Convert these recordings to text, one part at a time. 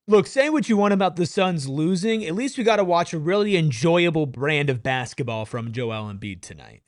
Look, say what you want about the Suns losing, at least we got to watch a really enjoyable brand of basketball from Joel Embiid tonight.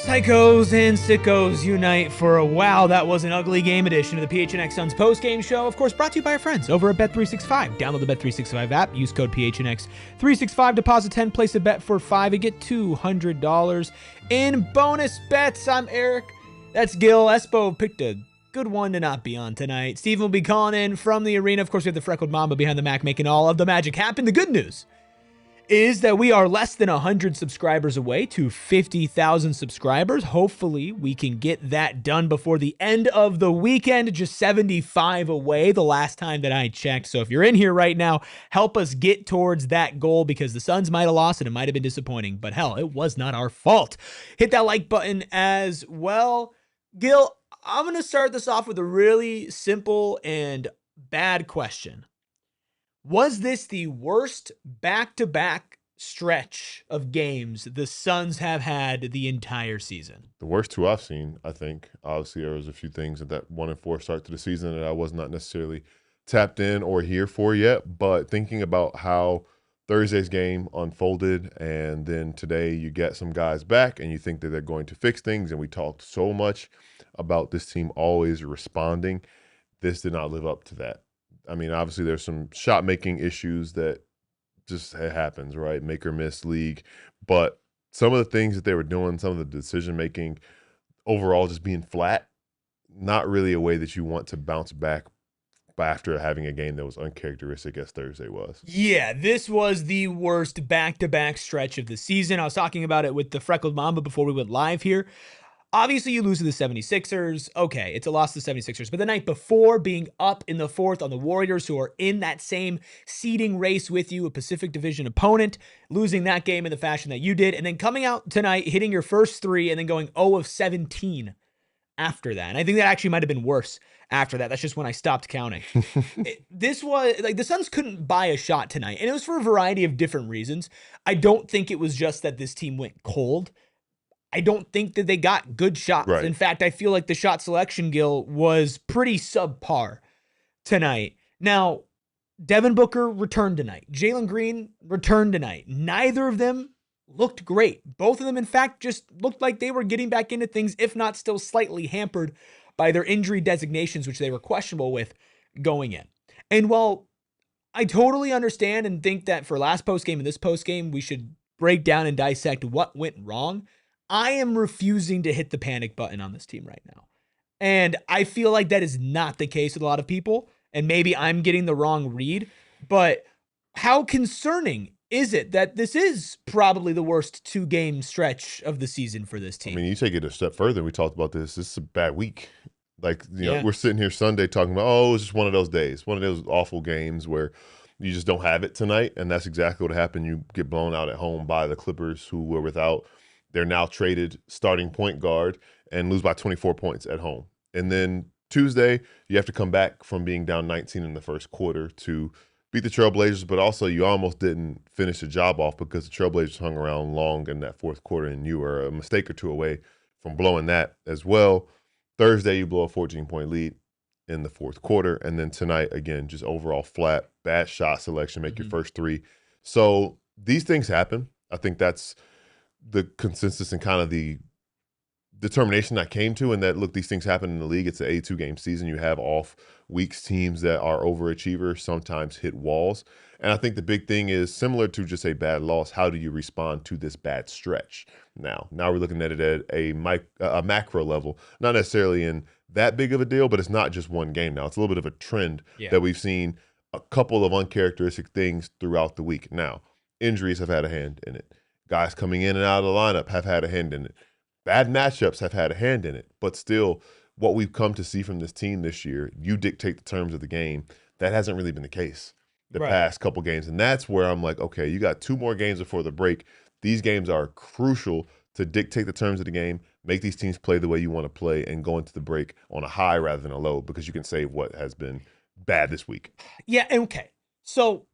Psychos and sickos unite for a wow, that was an ugly game edition of the PHNX Suns post-game show. Of course, brought to you by our friends over at Bet365. Download the Bet365 app, use code PHNX365, deposit 10, place a bet for 5, and get $200 in bonus bets. I'm Eric. That's Gil. Espo picked a good one to not be on tonight. Steven will be calling in from the arena. Of course, we have the freckled mamba behind the Mac making all of the magic happen. The good news is that we are less than 100 subscribers away to 50,000 subscribers. Hopefully, we can get that done before the end of the weekend. Just 75 away the last time that I checked. So if you're in here right now, help us get towards that goal, because the Suns might have lost and it might have been disappointing. But hell, it was not our fault. Hit that like button as well. Gil, I'm going to start this off with a really simple and bad question. Was this the worst back-to-back stretch of games the Suns have had the entire season? The worst two I've seen, I think. Obviously, there was a few things at that 1-4 start to the season that I was not necessarily tapped in or here for yet. But thinking about how Thursday's game unfolded, and then today you get some guys back and you think that they're going to fix things. And we talked so much about this team always responding. This did not live up to that. I mean, obviously there's some shot-making issues that just happens, right? Make or miss league. But some of the things that they were doing, some of the decision-making, overall just being flat, not really a way that you want to bounce back after having a game that was uncharacteristic as Thursday was. Yeah, this was the worst back-to-back stretch of the season. I was talking about it with the freckled mamba before we went live here. Obviously, you lose to the 76ers. Okay, it's a loss to the 76ers. But the night before, being up in the fourth on the Warriors, who are in that same seeding race with you, a Pacific Division opponent, losing that game in the fashion that you did, and then coming out tonight, hitting your first three, and then going 0 of 17 after that. And I think that actually might have been worse after that. That's just when I stopped counting. This was, like, the Suns couldn't buy a shot tonight, and it was for a variety of different reasons. I don't think it was just that this team went cold. I don't think that they got good shots. Right. In fact, I feel like the shot selection, Gil, was pretty subpar tonight. Now, Devin Booker returned tonight. Jalen Green returned tonight. Neither of them looked great. Both of them, in fact, just looked like they were getting back into things, if not still slightly hampered by their injury designations, which they were questionable with going in. And while I totally understand and think that for last postgame and this postgame, we should break down and dissect what went wrong, I am refusing to hit the panic button on this team right now. And I feel like that is not the case with a lot of people. And maybe I'm getting the wrong read. But how concerning is it that this is probably the worst two-game stretch of the season for this team? I mean, you take it a step further. We talked about this. This is a bad week. Like, you know, Yeah. we're sitting here Sunday talking about, oh, it's just one of those days, one of those awful games where you just don't have it tonight. And that's exactly what happened. You get blown out at home by the Clippers, who were without their now traded starting point guard, and lose by 24 points at home. And then Tuesday, you have to come back from being down 19 in the first quarter to beat the Trailblazers, but also you almost didn't finish the job off because the Trailblazers hung around long in that fourth quarter, and you were a mistake or two away from blowing that as well. Thursday, you blow a 14-point lead in the fourth quarter. And then tonight, again, just overall flat, bad shot selection, make your first three. So these things happen. I think that's the consensus and kind of the determination I came to, and that, look, these things happen in the league. It's an 82-game season. You have off weeks teams that are overachievers sometimes hit walls. And I think the big thing is, similar to just a bad loss, how do you respond to this bad stretch now? Now we're looking at it at a macro level, not necessarily in that big of a deal, but it's not just one game now. It's a little bit of a trend that we've seen a couple of uncharacteristic things throughout the week. Now, injuries have had a hand in it. Guys coming in and out of the lineup have had a hand in it. Bad matchups have had a hand in it. But still, what we've come to see from this team this year, you dictate the terms of the game. That hasn't really been the case the past couple games. And that's where I'm like, okay, you got 2 more games before the break. These games are crucial to dictate the terms of the game, make these teams play the way you want to play, and go into the break on a high rather than a low, because you can save what has been bad this week. Yeah, okay. So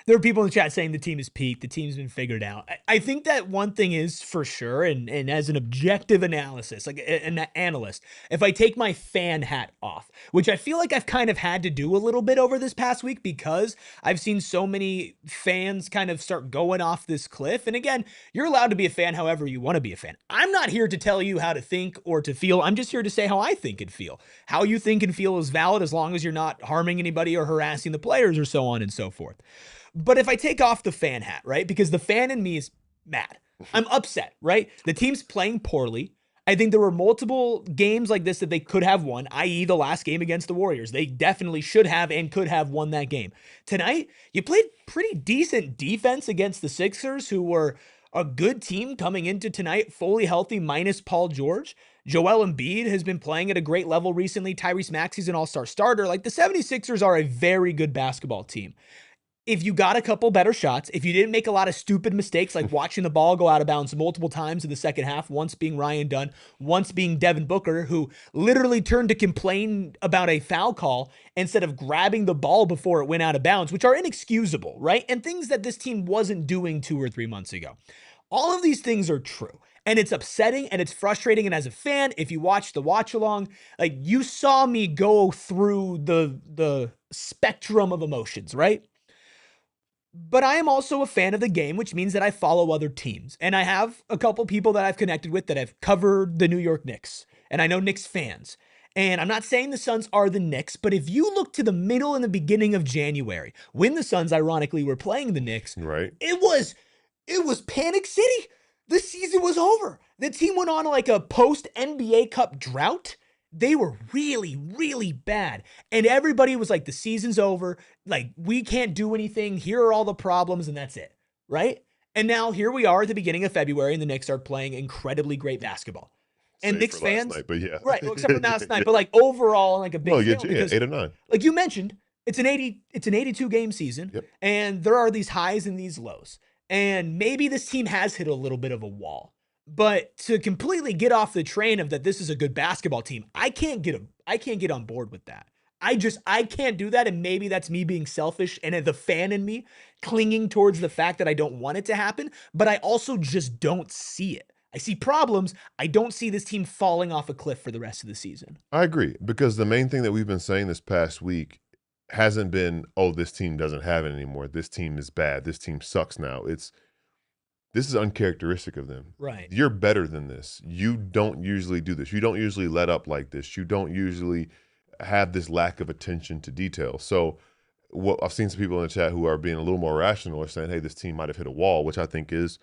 there are people in the chat saying the team is peaked, the team's been figured out. I think that one thing is for sure, and as an objective analysis, like an analyst, if I take my fan hat off, which I feel like I've kind of had to do a little bit over this past week because I've seen so many fans kind of start going off this cliff. And again, you're allowed to be a fan however you want to be a fan. I'm not here to tell you how to think or to feel. I'm just here to say how I think and feel. How you think and feel is valid as long as you're not harming anybody or harassing the players or so on and so forth. But if I take off the fan hat, right? Because the fan in me is mad. I'm upset, right? The team's playing poorly. I think there were multiple games like this that they could have won, i.e. the last game against the Warriors. They definitely should have and could have won that game. Tonight, you played pretty decent defense against the Sixers, who were a good team coming into tonight, fully healthy, minus Paul George. Joel Embiid has been playing at a great level recently. Tyrese Maxey's an all-star starter. Like, the 76ers are a very good basketball team. If you got a couple better shots, if you didn't make a lot of stupid mistakes, like watching the ball go out of bounds multiple times in the second half, once being Ryan Dunn, once being Devin Booker, who literally turned to complain about a foul call instead of grabbing the ball before it went out of bounds, which are inexcusable, right? And things that this team wasn't doing 2 or 3 months ago. All of these things are true. And it's upsetting and it's frustrating. And as a fan, if you watch the watch along, like, you saw me go through the spectrum of emotions, right? But I am also a fan of the game, which means that I follow other teams. And I have a couple people that I've connected with that have covered the New York Knicks. And I know Knicks fans. And I'm not saying the Suns are the Knicks, but if you look to the middle and the beginning of January, when the Suns ironically were playing the Knicks, Right. it was Panic City. The season was over. The team went on like a post-NBA Cup drought. They were really, really bad. And everybody was like, the season's over. Like, we can't do anything. Here are all the problems, and that's it. Right? And now here we are at the beginning of February, and the Knicks are playing incredibly great basketball. And Save Knicks for last fans, night, but yeah. right? Well, except for last night, but like overall, like a big deal. Because, 8 or 9. like you mentioned, it's an 82 game season, Yep. and there are these highs and these lows. And maybe this team has hit a little bit of a wall. But to completely get off the train of that this is a good basketball team, I can't get on board with that. I can't do that. And maybe that's me being selfish and the fan in me clinging towards the fact that I don't want it to happen. But I also just don't see it. I see problems. I don't see this team falling off a cliff for the rest of the season. I agree, because the main thing that we've been saying this past week hasn't been, oh, this team doesn't have it anymore. This team is bad. This team sucks now. This is uncharacteristic of them. Right. You're better than this. You don't usually do this. You don't usually let up like this. You don't usually have this lack of attention to detail. So what I've seen some people in the chat who are being a little more rational, are saying, hey, this team might have hit a wall, which I think is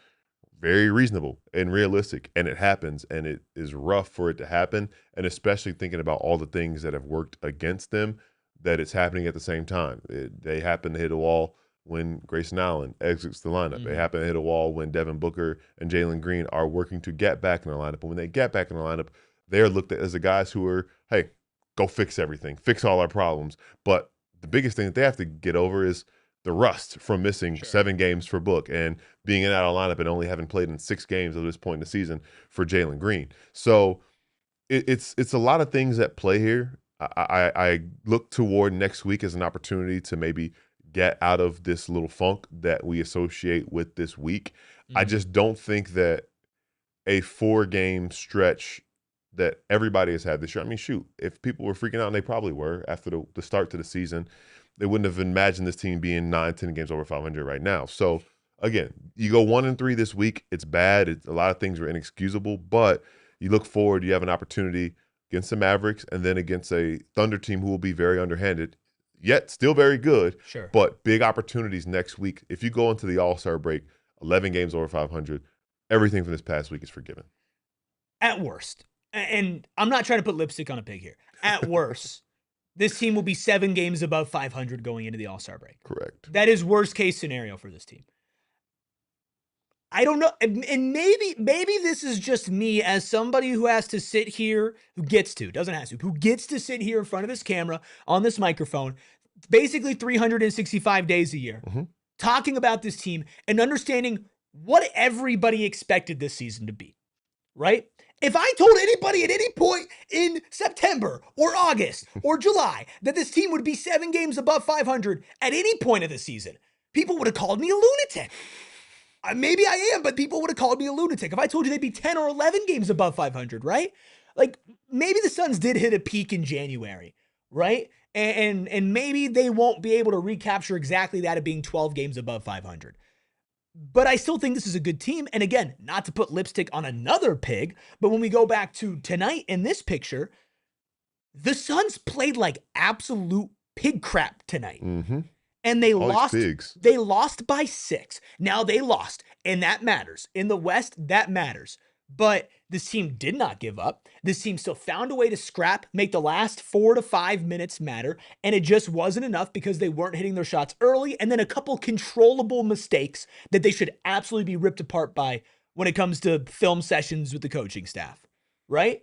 very reasonable and realistic. And it happens, and it is rough for it to happen. And especially thinking about all the things that have worked against them, that it's happening at the same time. They happen to hit a wall when Grayson Allen exits the lineup. They happen to hit a wall when Devin Booker and Jalen Green are working to get back in the lineup. And when they get back in the lineup, they're looked at as the guys who are, hey, go fix everything, fix all our problems. But the biggest thing that they have to get over is the rust from missing 7 games for Book and being in and out of lineup and only having played in 6 games at this point in the season for Jalen Green. So it's a lot of things at play here. I look toward next week as an opportunity to maybe get out of this little funk that we associate with this week. I just don't think that a 4-game stretch that everybody has had this year. I mean, shoot, if people were freaking out, and they probably were after the start to the season, they wouldn't have imagined this team being 9-10 games over 500 right now. So again, you go 1-3 this week. It's bad. A lot of things are inexcusable, but you look forward, you have an opportunity against the Mavericks and then against a Thunder team who will be very underhanded, yet still very good. Sure. But big opportunities next week. If you go into the All-Star break, 11 games over 500, everything from this past week is forgiven. At worst, and I'm not trying to put lipstick on a pig here, at worst, this team will be 7 games above 500 going into the All-Star break. Correct. That is worst case scenario for this team. I don't know. And maybe this is just me as somebody who has to sit here, doesn't have to, who gets to sit here in front of this camera on this microphone, basically 365 days a year, talking about this team and understanding what everybody expected this season to be, right? If I told anybody at any point in September or August or July that this team would be 7 games above 500 at any point of the season, people would have called me a lunatic. Maybe I am, but people would have called me a lunatic. If I told you they'd be 10 or 11 games above 500, right? Like, maybe the Suns did hit a peak in January, right? And maybe they won't be able to recapture exactly that of being 12 games above 500. But I still think this is a good team. And again, not to put lipstick on another pig, but when we go back to tonight in this picture, the Suns played like absolute pig crap tonight. And they lost. They lost by 6. Now they lost, and that matters. In the West, that matters. But this team did not give up. This team still found a way to scrap, make the last 4 to 5 minutes matter, and it just wasn't enough because they weren't hitting their shots early, and then a couple controllable mistakes that they should absolutely be ripped apart by when it comes to film sessions with the coaching staff, right?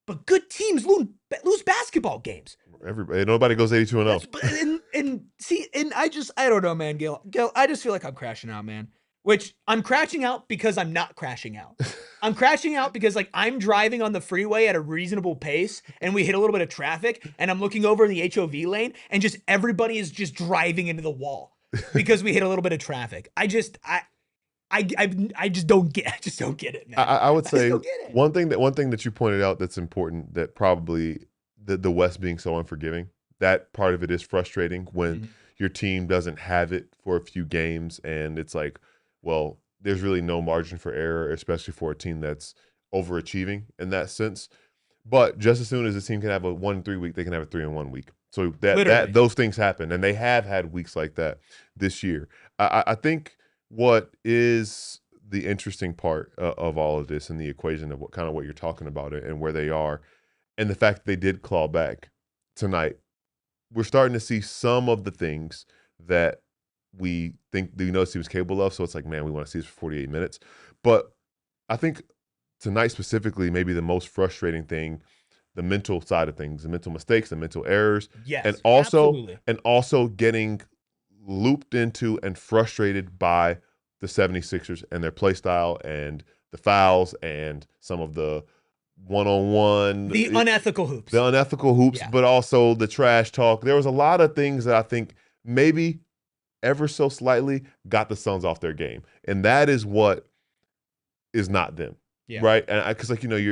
But good teams lose basketball games. Nobody goes 82-0. And I don't know, man, Gil, I just feel like I'm crashing out, man. Which I'm crashing out because I'm not crashing out. I'm crashing out because like I'm driving on the freeway at a reasonable pace and we hit a little bit of traffic and I'm looking over in the HOV lane and just everybody is just driving into the wall because we hit a little bit of traffic. I just don't get it, man. I would say one thing that you pointed out that's important, that probably the West being so unforgiving, that part of it is frustrating when your team doesn't have it for a few games and it's like, well, there's really no margin for error, especially for a team that's overachieving in that sense. But just as soon as a team can have a 1-3 week, they can have a 3-1 week. So that those things happen, and they have had weeks like that this year. I think what is the interesting part of all of this and the equation of what you're talking about it and where they are, and the fact that they did claw back tonight, we're starting to see some of the things that we think he was capable of. So it's like, man, we want to see this for 48 minutes. But I think tonight specifically, maybe the most frustrating thing, the mental side of things, the mental mistakes, the mental errors, and also getting looped into and frustrated by the 76ers and their play style and the fouls and some of the one-on-one, the unethical hoops, but also the trash talk. There was a lot of things that I think maybe ever so slightly got the Suns off their game, and that is what is not them, right? And because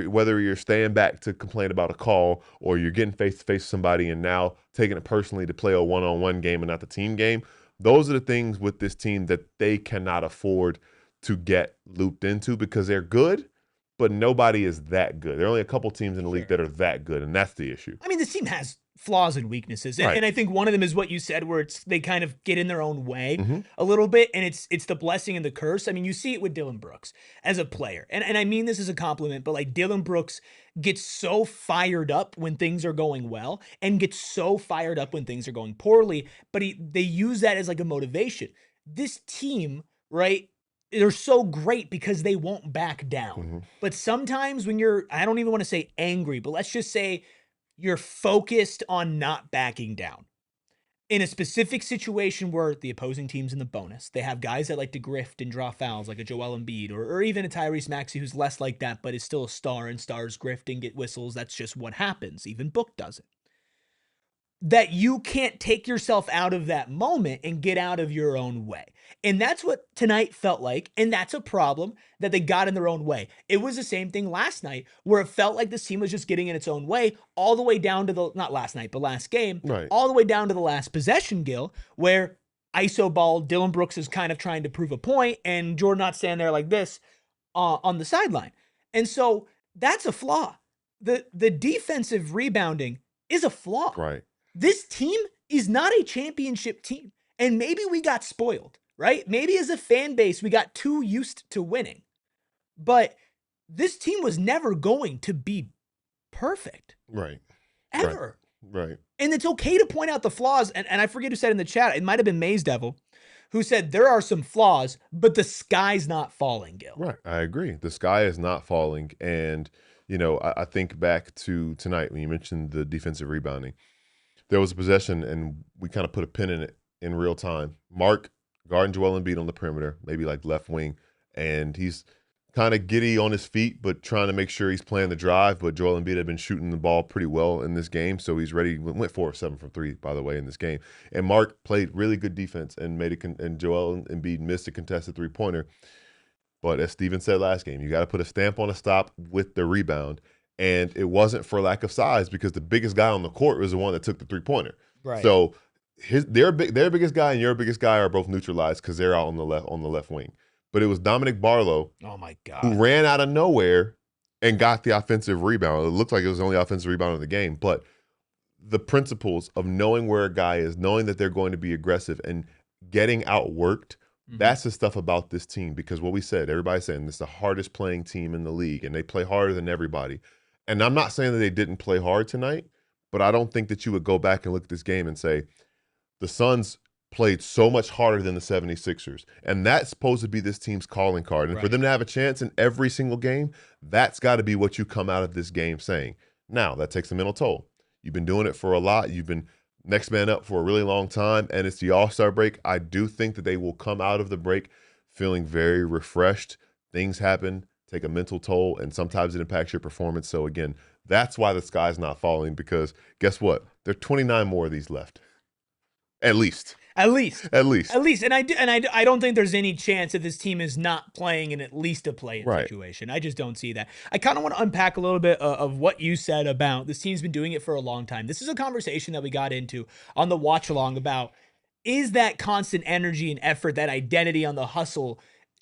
whether you're staying back to complain about a call or you're getting face to face with somebody and now taking it personally to play a one-on-one game and not the team game, those are the things with this team that they cannot afford to get looped into because they're good. But nobody is that good. There are only a couple teams in the league that are that good, and that's the issue. I mean, this team has flaws and weaknesses, and I think one of them is what you said, where they kind of get in their own way a little bit, and it's the blessing and the curse. I mean, you see it with Dillon Brooks as a player, and I mean this as a compliment, but like Dillon Brooks gets so fired up when things are going well, and gets so fired up when things are going poorly. But they use that as like a motivation. This team, right? They're so great because they won't back down. But sometimes when I don't even want to say angry, but let's just say you're focused on not backing down. In a specific situation where the opposing team's in the bonus, they have guys that like to grift and draw fouls like a Joel Embiid or even a Tyrese Maxey who's less like that, but is still a star, and stars grift and get whistles. That's just what happens. Even Book does it. That you can't take yourself out of that moment and get out of your own way. And that's what tonight felt like. And that's a problem that they got in their own way. It was the same thing last night where it felt like this team was just getting in its own way all the way down to not last night, but last game, all the way down to the last possession, Gil, where ISO ball, Dillon Brooks is kind of trying to prove a point and Jordan not standing there like this on the sideline. And so that's a flaw. The defensive rebounding is a flaw. Right. This team is not a championship team. And maybe we got spoiled, right? Maybe as a fan base, we got too used to winning. But this team was never going to be perfect. Right. Ever. Right. And it's okay to point out the flaws. And I forget who said in the chat, it might have been Maze Devil, who said there are some flaws, but the sky's not falling, Gil. Right. I agree. The sky is not falling. And, I think back to tonight when you mentioned the defensive rebounding. There was a possession, and we kind of put a pin in it in real time. Mark guarding Joel Embiid on the perimeter, maybe like left wing, and he's kind of giddy on his feet, but trying to make sure he's playing the drive. But Joel Embiid had been shooting the ball pretty well in this game, so he's ready. Went 4 of 7 from 3, by the way, in this game. And Mark played really good defense and and Joel Embiid missed a contested 3-pointer. But as Steven said last game, you got to put a stamp on a stop with the rebound. And it wasn't for lack of size, because the biggest guy on the court was the one that took the 3-pointer. Right. So their biggest guy and your biggest guy are both neutralized because they're out on the left wing. But it was Dominic Barlow, oh my God, who ran out of nowhere and got the offensive rebound. It looked like it was the only offensive rebound of the game. But the principles of knowing where a guy is, knowing that they're going to be aggressive, and getting outworked, that's the stuff about this team. Because what we said, everybody's saying this is the hardest playing team in the league, and they play harder than everybody. And I'm not saying that they didn't play hard tonight, but I don't think that you would go back and look at this game and say the Suns played so much harder than the 76ers. And that's supposed to be this team's calling card. And for them to have a chance in every single game, that's got to be what you come out of this game saying. Now, that takes a mental toll. You've been doing it for a lot. You've been next man up for a really long time, and it's the All-Star break. I do think that they will come out of the break feeling very refreshed. Things happen, take a mental toll, and sometimes it impacts your performance. So again, that's why the sky's not falling, because guess what? There are 29 more of these left. At least. And I don't think there's any chance that this team is not playing in at least a play-in situation. I just don't see that. I kind of want to unpack a little bit of what you said about this team's been doing it for a long time. This is a conversation that we got into on the watch along about, is that constant energy and effort, that identity on the hustle,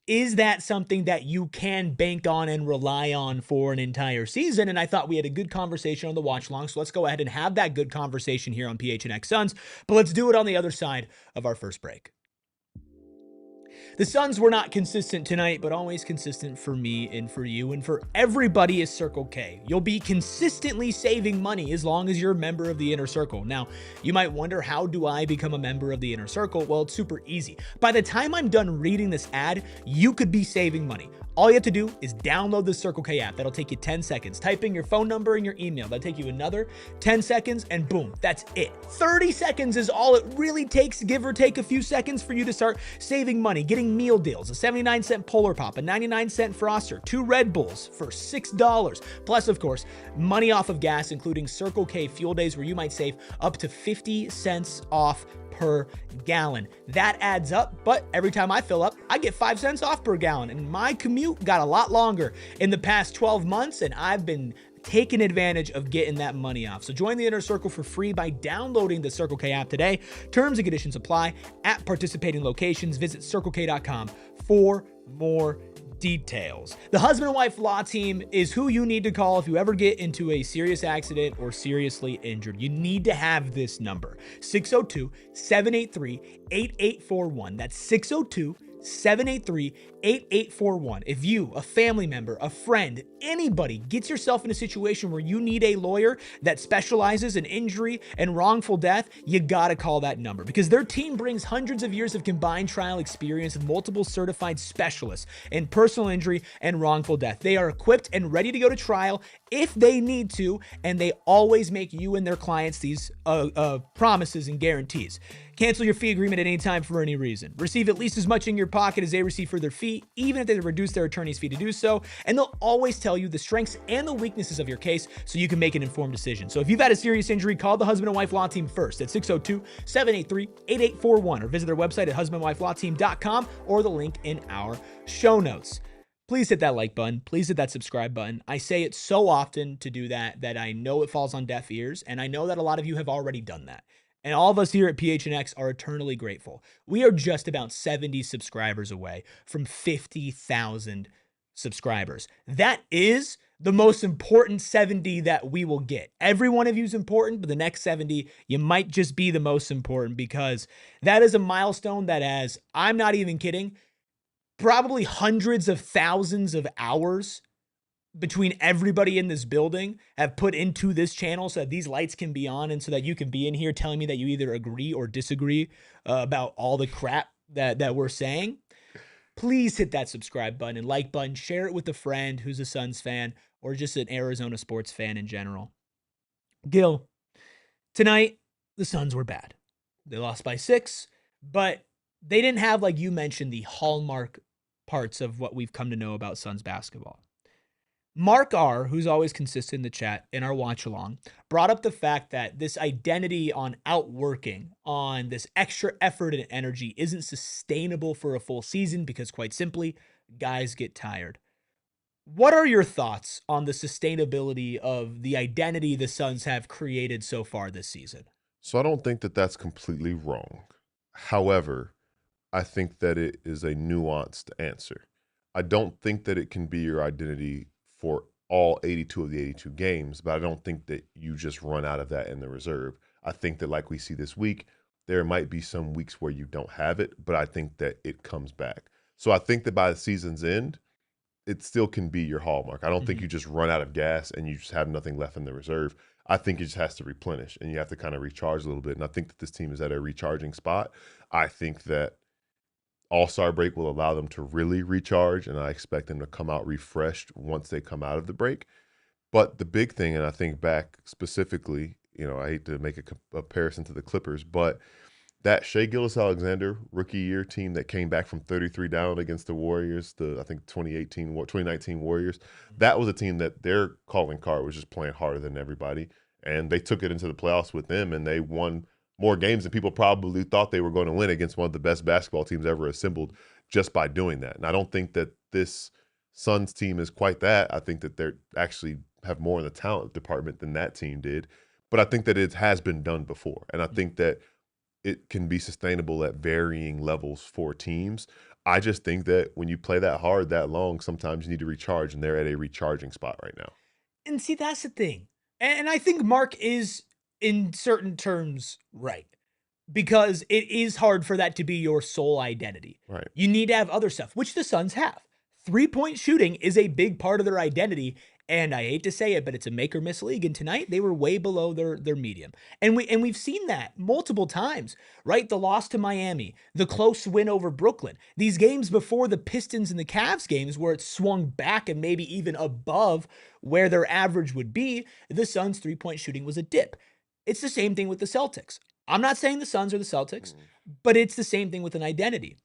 is that something that you can bank on and rely on for an entire season? And I thought we had a good conversation on the watch along, so let's go ahead and have that good conversation here on PHNX Suns, but let's do it on the other side of our first break. The Suns were not consistent tonight, but always consistent for me and for you and for everybody is Circle K. You'll be consistently saving money as long as you're a member of the Inner Circle. Now, you might wonder, how do I become a member of the Inner Circle? Well, it's super easy. By the time I'm done reading this ad, you could be saving money. All you have to do is download the Circle K app. That'll take you 10 seconds. Type in your phone number and your email. That'll take you another 10 seconds, and boom, that's it. 30 seconds is all it really takes, give or take a few seconds, for you to start saving money, getting meal deals, a 79-cent Polar Pop, a 99-cent Froster, 2 Red Bulls for $6. Plus, of course, money off of gas, including Circle K fuel days where you might save up to 50 cents off per gallon. That adds up, but every time I fill up, I get 5 cents off per gallon, and my commute got a lot longer in the past 12 months, and I've been taking advantage of getting that money off. So join the Inner Circle for free by downloading the Circle K app today. Terms and conditions apply at participating locations. Visit CircleK.com for more details. The husband and wife law team is who you need to call if you ever get into a serious accident or seriously injured. You need to have this number, 602-783-8841. That's 602-783-8841. If you, a family member, a friend, anybody gets yourself in a situation where you need a lawyer that specializes in injury and wrongful death, you gotta call that number, because their team brings hundreds of years of combined trial experience with multiple certified specialists in personal injury and wrongful death. They are equipped and ready to go to trial if they need to, and they always make you and their clients these promises and guarantees. Cancel your fee agreement at any time for any reason. Receive at least as much in your pocket as they receive for their fee, even if they reduce their attorney's fee to do so. And they'll always tell you the strengths and the weaknesses of your case so you can make an informed decision. So if you've had a serious injury, call the husband and wife law team first at 602-783-8841 or visit their website at husbandwifelawteam.com or the link in our show notes. Please hit that like button. Please hit that subscribe button. I say it so often to do that I know it falls on deaf ears, and I know that a lot of you have already done that. And all of us here at PHNX are eternally grateful. We are just about 70 subscribers away from 50,000 subscribers. That is the most important 70 that we will get. Every one of you is important, but the next 70, you might just be the most important, because that is a milestone that has, I'm not even kidding, probably hundreds of thousands of hours between everybody in this building have put into this channel so that these lights can be on and so that you can be in here telling me that you either agree or disagree about all the crap that we're saying, please hit that subscribe button and like button. Share it with a friend who's a Suns fan or just an Arizona sports fan in general. Gil, tonight, the Suns were bad. They lost by 6, but they didn't have, like you mentioned, the hallmark parts of what we've come to know about Suns basketball. Mark R., who's always consistent in the chat, in our watch along, brought up the fact that this identity on outworking, on this extra effort and energy isn't sustainable for a full season because, quite simply, guys get tired. What are your thoughts on the sustainability of the identity the Suns have created so far this season? So I don't think that that's completely wrong. However, I think that it is a nuanced answer. I don't think that it can be your identity for all 82 of the 82 games, but I don't think that you just run out of that in the reserve. I think that, like we see this week, there might be some weeks where you don't have it, but I think that it comes back. So I think that by the season's end, it still can be your hallmark. I don't think you just run out of gas and you just have nothing left in the reserve. I think it just has to replenish and you have to kind of recharge a little bit. And I think that this team is at a recharging spot. I think that All-Star break will allow them to really recharge, and I expect them to come out refreshed once they come out of the break. But the big thing, and I think back specifically, I hate to make a comparison to the Clippers, but that Shai Gilgeous-Alexander rookie year team that came back from 33 down against the Warriors, I think 2019 Warriors, that was a team that their calling card was just playing harder than everybody, and they took it into the playoffs with them, and they won more games than people probably thought they were going to win against one of the best basketball teams ever assembled just by doing that. And I don't think that this Suns team is quite that. I think that they actually have more in the talent department than that team did. But I think that it has been done before. And I think that it can be sustainable at varying levels for teams. I just think that when you play that hard, that long, sometimes you need to recharge, and they're at a recharging spot right now. And see, that's the thing. And I think Mark is, in certain terms, right, because it is hard for that to be your sole identity. Right. You need to have other stuff, which the Suns have. 3-point shooting is a big part of their identity, and I hate to say it, but it's a make or miss league. And tonight they were way below their medium, and we've seen that multiple times. Right, the loss to Miami, the close win over Brooklyn, these games before the Pistons and the Cavs games where it swung back and maybe even above where their average would be. The Suns' 3-point shooting was a dip. It's the same thing with the Celtics. I'm not saying the Suns are the Celtics, but it's the same thing with an identity.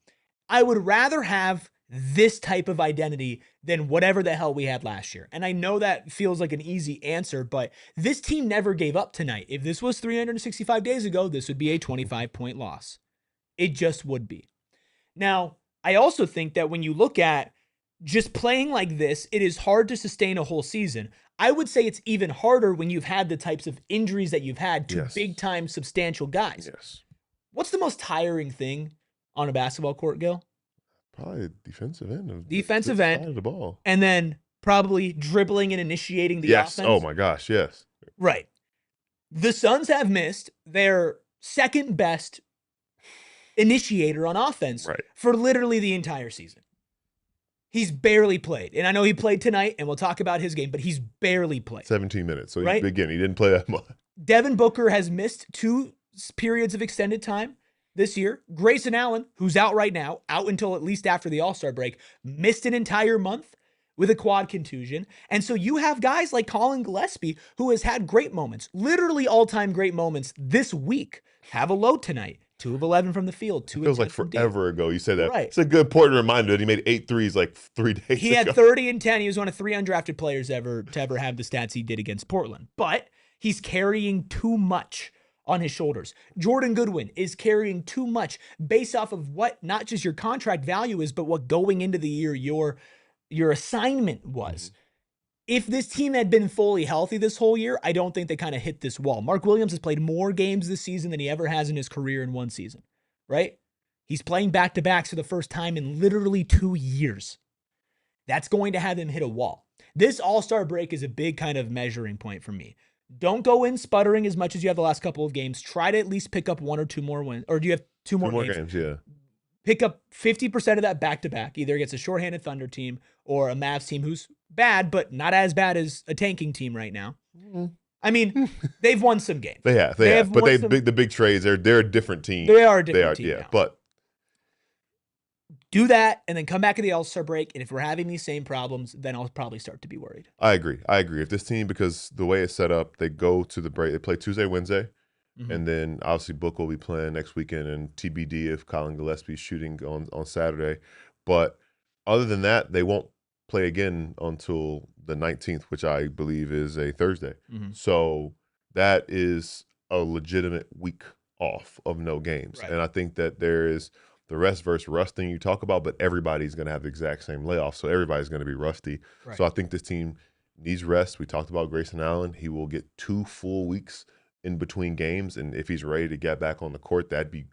I would rather have this type of identity than whatever the hell we had last year. And I know that feels like an easy answer, but this team never gave up tonight. If this was 365 days ago, this would be a 25-point loss. It just would be. Now, I also think that when you look at just playing like this, it is hard to sustain a whole season. I would say it's even harder when you've had the types of injuries that you've had to big-time substantial guys. Yes. What's the most tiring thing on a basketball court, Gil? Probably defensive end. Defensive end. Of the ball. And then probably dribbling and initiating the offense. Oh, my gosh, yes. Right. The Suns have missed their second best initiator on offense for literally the entire season. He's barely played. And I know he played tonight, and we'll talk about his game, but he's barely played. 17 minutes. So, again, he didn't play that much. Devin Booker has missed 2 periods of extended time this year. Grayson Allen, who's out right now, out until at least after the All-Star break, missed an entire month with a quad contusion. And so you have guys like Colin Gillespie, who has had great moments, literally all-time great moments this week, have a low tonight. 2 of 11 from the field. 2 it feels like forever ago you said that. Right. It's a good important reminder that he made 8 threes like 3 days ago. He had 30 and 10. He was one of 3 undrafted players to ever have the stats he did against Portland. But he's carrying too much on his shoulders. Jordan Goodwin is carrying too much based off of what not just your contract value is, but what going into the year your assignment was. If this team had been fully healthy this whole year, I don't think they kind of hit this wall. Mark Williams has played more games this season than he ever has in his career in one season, right? He's playing back-to-backs for the first time in literally 2 years. That's going to have him hit a wall. This All-Star break is a big kind of measuring point for me. Don't go in sputtering as much as you have the last couple of games. Try to at least pick up 1 or 2 more wins. Or do you have 2 more games? Yeah. Pick up 50% of that back-to-back, either against a shorthanded Thunder team or a Mavs team who's bad, but not as bad as a tanking team right now. I mean, they've won some games. They have. But the big trades, they're a different team. They are a different team now. But Do that and then come back at the All-Star break. And if we're having these same problems, then I'll probably start to be worried. I agree. If this team, because the way it's set up, they go to the break, they play Tuesday, Wednesday, and then obviously Book will be playing next weekend, and TBD if Colin Gillespie's shooting on Saturday. But other than that, they won't play again until the 19th, which I believe is a Thursday. So that is a legitimate week off of no games. Right. And I think that there is the rest versus rust thing you talk about, but everybody's going to have the exact same layoff. So everybody's going to be rusty. Right. So I think this team needs rest. We talked about Grayson Allen. He will get 2 full weeks in between games. And if he's ready to get back on the court, that'd be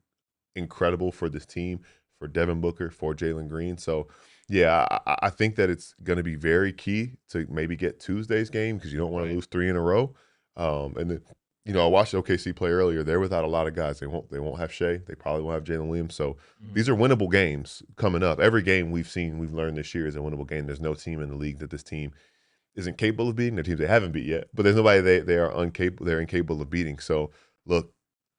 incredible for this team, for Devin Booker, for Jalen Green. So, yeah, I think that it's going to be very key to maybe get Tuesday's game because you don't want to lose 3 in a row. And then, you know, I watched OKC play earlier. They're without a lot of guys. They won't have Shea. They probably won't have Jalen Williams. So these are winnable games coming up. Every game we've learned this year is a winnable game. There's no team in the league that this team isn't capable of beating. The teams they haven't beat yet, but there's nobody they're incapable of beating. So look,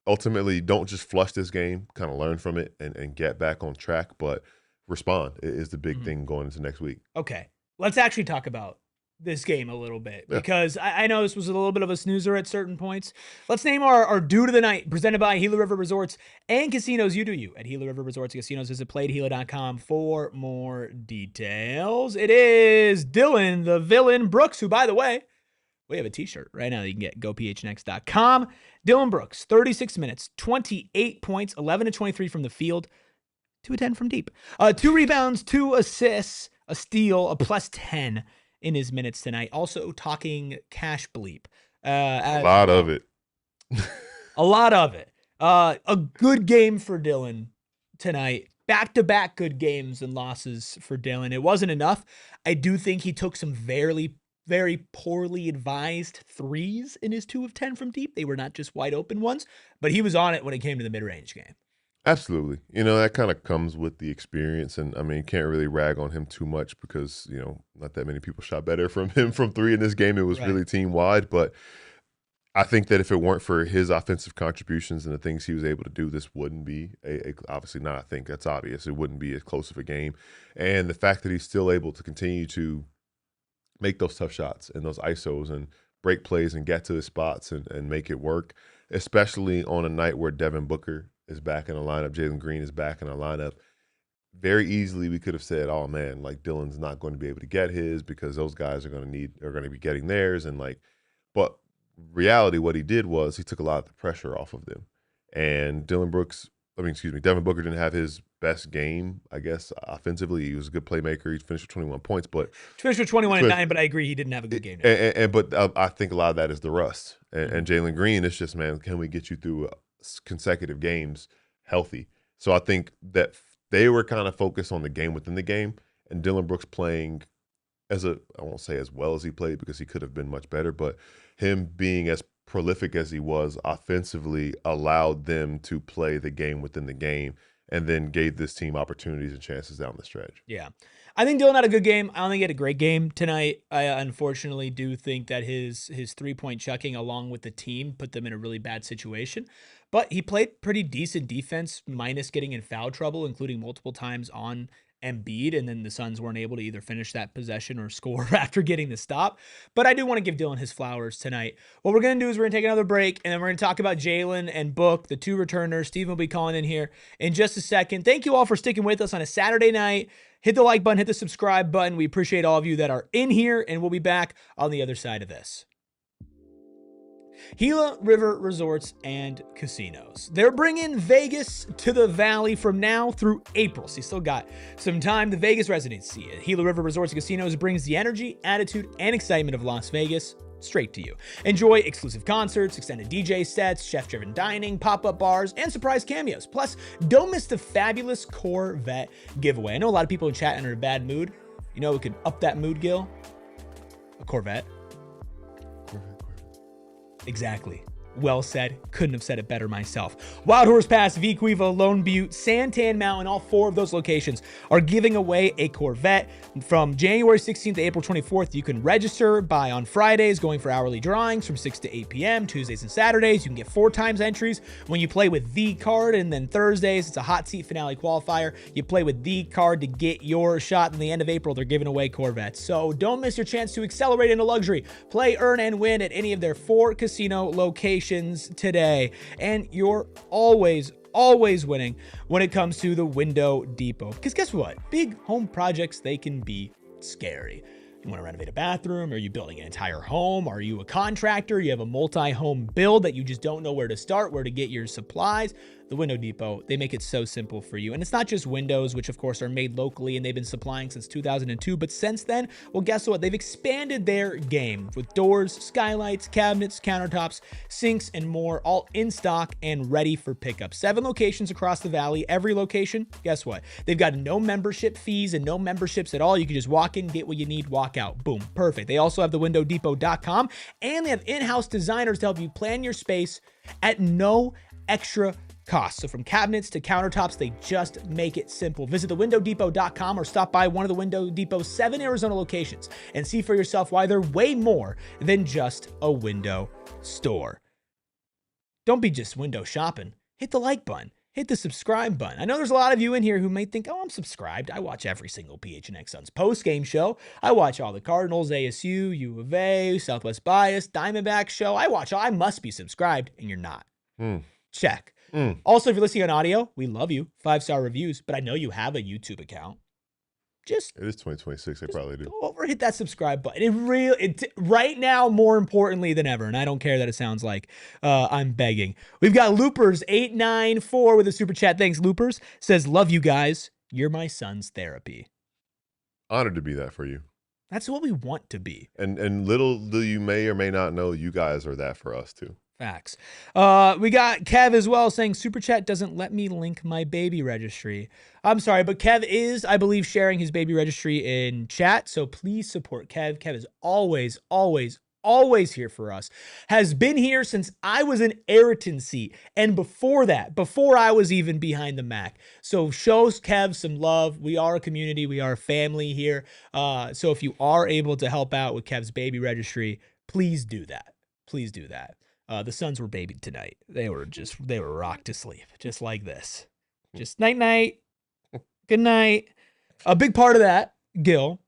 ultimately, don't just flush this game. Kind of learn from it and get back on track. But respond is the big thing going into next week. Okay, let's actually talk about this game a little bit because I know this was a little bit of a snoozer at certain points. Let's name our due to the night, presented by Gila River Resorts and Casinos. You do you at Gila River Resorts and Casinos. Visit playtgila.com for more details. It is Dillon, the villain Brooks, who, by the way, we have a t-shirt right now that you can get. GoPHNX.com. Dillon Brooks, 36 minutes, 28 points, 11 of 23 from the field, 2 of 10 from deep. 2 rebounds, 2 assists, a steal, a plus 10 in his minutes tonight. Also talking cash bleep. A lot of it. A lot of it. A good game for Dillon tonight. Back-to-back good games and losses for Dillon. It wasn't enough. I do think he took some very poorly advised threes in his 2 of 10 from deep. They were not just wide open ones, but he was on it when it came to the mid-range game. Absolutely. You know, that kind of comes with the experience. And I mean, you can't really rag on him too much because, you know, not that many people shot better from him from 3 in this game. It was really team wide. But I think that if it weren't for his offensive contributions and the things he was able to do, this wouldn't be obviously not. I think that's obvious. It wouldn't be as close of a game. And the fact that he's still able to continue to make those tough shots and those ISOs and break plays and get to his spots and make it work, especially on a night where Devin Booker is back in the lineup, Jalen Green is back in the lineup. Very easily we could have said, oh man, like Dillon's not going to be able to get his because those guys are going to be getting theirs. And like, but reality, what he did was he took a lot of the pressure off of them. And Devin Booker didn't have his best game, I guess, offensively. He was a good playmaker. He finished with 21 points, but finished with 21 and 9, but I agree he didn't have a good game. But I think a lot of that is the rust. And Jalen Green, it's just, man, can we get you through consecutive games healthy? So I think that they were kind of focused on the game within the game, and Dillon Brooks playing I won't say as well as he played because he could have been much better, but him being as prolific as he was offensively allowed them to play the game within the game and then gave this team opportunities and chances down the stretch. Yeah. I think Dillon had a good game. I don't think he had a great game tonight. I unfortunately do think that his 3-point chucking along with the team put them in a really bad situation. But he played pretty decent defense, minus getting in foul trouble, including multiple times on Embiid, and then the Suns weren't able to either finish that possession or score after getting the stop. But I do want to give Dillon his flowers tonight. What we're going to do is we're going to take another break, and then we're going to talk about Jalen and Book, the 2 returners. Steven will be calling in here in just a second. Thank you all for sticking with us on a Saturday night. Hit the like button, hit the subscribe button. We appreciate all of you that are in here, and we'll be back on the other side of this. Gila River Resorts and Casinos. They're bringing Vegas to the Valley from now through April, so you still got some time. The Vegas residency at Gila River Resorts and Casinos brings the energy, attitude, and excitement of Las Vegas straight to you. Enjoy exclusive concerts, extended DJ sets, chef-driven dining, pop-up bars, and surprise cameos. Plus, don't miss the fabulous Corvette giveaway. I know a lot of people in chat are in a bad mood. You know, we could up that mood, Gil. A Corvette. Exactly. Well said. Couldn't have said it better myself. Wild Horse Pass, Vequiva, Lone Butte, Santan Mountain, all 4 of those locations are giving away a Corvette from January 16th to April 24th. You can register by on Fridays, going for hourly drawings from 6 to 8 p.m. Tuesdays and Saturdays, you can get 4 times entries when you play with the card, and then Thursdays, it's a hot seat finale qualifier. You play with the card to get your shot. In the end of April, they're giving away Corvettes. So don't miss your chance to accelerate into luxury. Play, earn, and win at any of their 4 casino locations today. And you're always winning when it comes to the Window Depot. Because guess what? Big home projects, they can be scary. You want to renovate a bathroom? Are you building an entire home? Are you a contractor? You have a multi-home build that you just don't know where to start, where to get your supplies? The Window Depot, they make it so simple for you. And it's not just windows, which of course are made locally and they've been supplying since 2002. But since then, well, guess what? They've expanded their game with doors, skylights, cabinets, countertops, sinks, and more, all in stock and ready for pickup. 7 locations across the valley. Every location, guess what? They've got no membership fees and no memberships at all. You can just walk in, get what you need, walk out. Boom. Perfect. They also have the windowdepot.com, and they have in-house designers to help you plan your space at no extra cost. So from cabinets to countertops, they just make it simple. Visit thewindowdepot.com or stop by one of the Window Depot's 7 Arizona locations and see for yourself why they're way more than just a window store. Don't be just window shopping. Hit the like button. Hit the subscribe button. I know there's a lot of you in here who may think, oh, I'm subscribed. I watch every single PHNX Suns post-game show. I watch all the Cardinals, ASU, U of A, Southwest Bias, Diamondback show. I must be subscribed, and you're not. Check. Also, if you're listening on audio, we love you. 5-star reviews, but I know you have a YouTube account. It is 2026. I probably do. Go over, hit that subscribe button. Right now, more importantly than ever, and I don't care that it sounds like I'm begging. We've got Loopers894 with a super chat. Thanks, Loopers. Says, love you guys. You're my son's therapy. Honored to be that for you. That's what we want to be. And little do you may or may not know, you guys are that for us too. Facts. We got Kev as well saying, Super Chat doesn't let me link my baby registry. I'm sorry, but Kev is, I believe, sharing his baby registry in chat. So please support Kev. Kev is always here for us. Has been here since I was in Ayrton seat. And before that, before I was even behind the Mac. So shows Kev some love. We are a community. We are a family here. So if you are able to help out with Kev's baby registry, please do that. Please do that. The Suns were babied tonight. They were rocked to sleep, just like this. Just night, good night. A big part of that, Gil,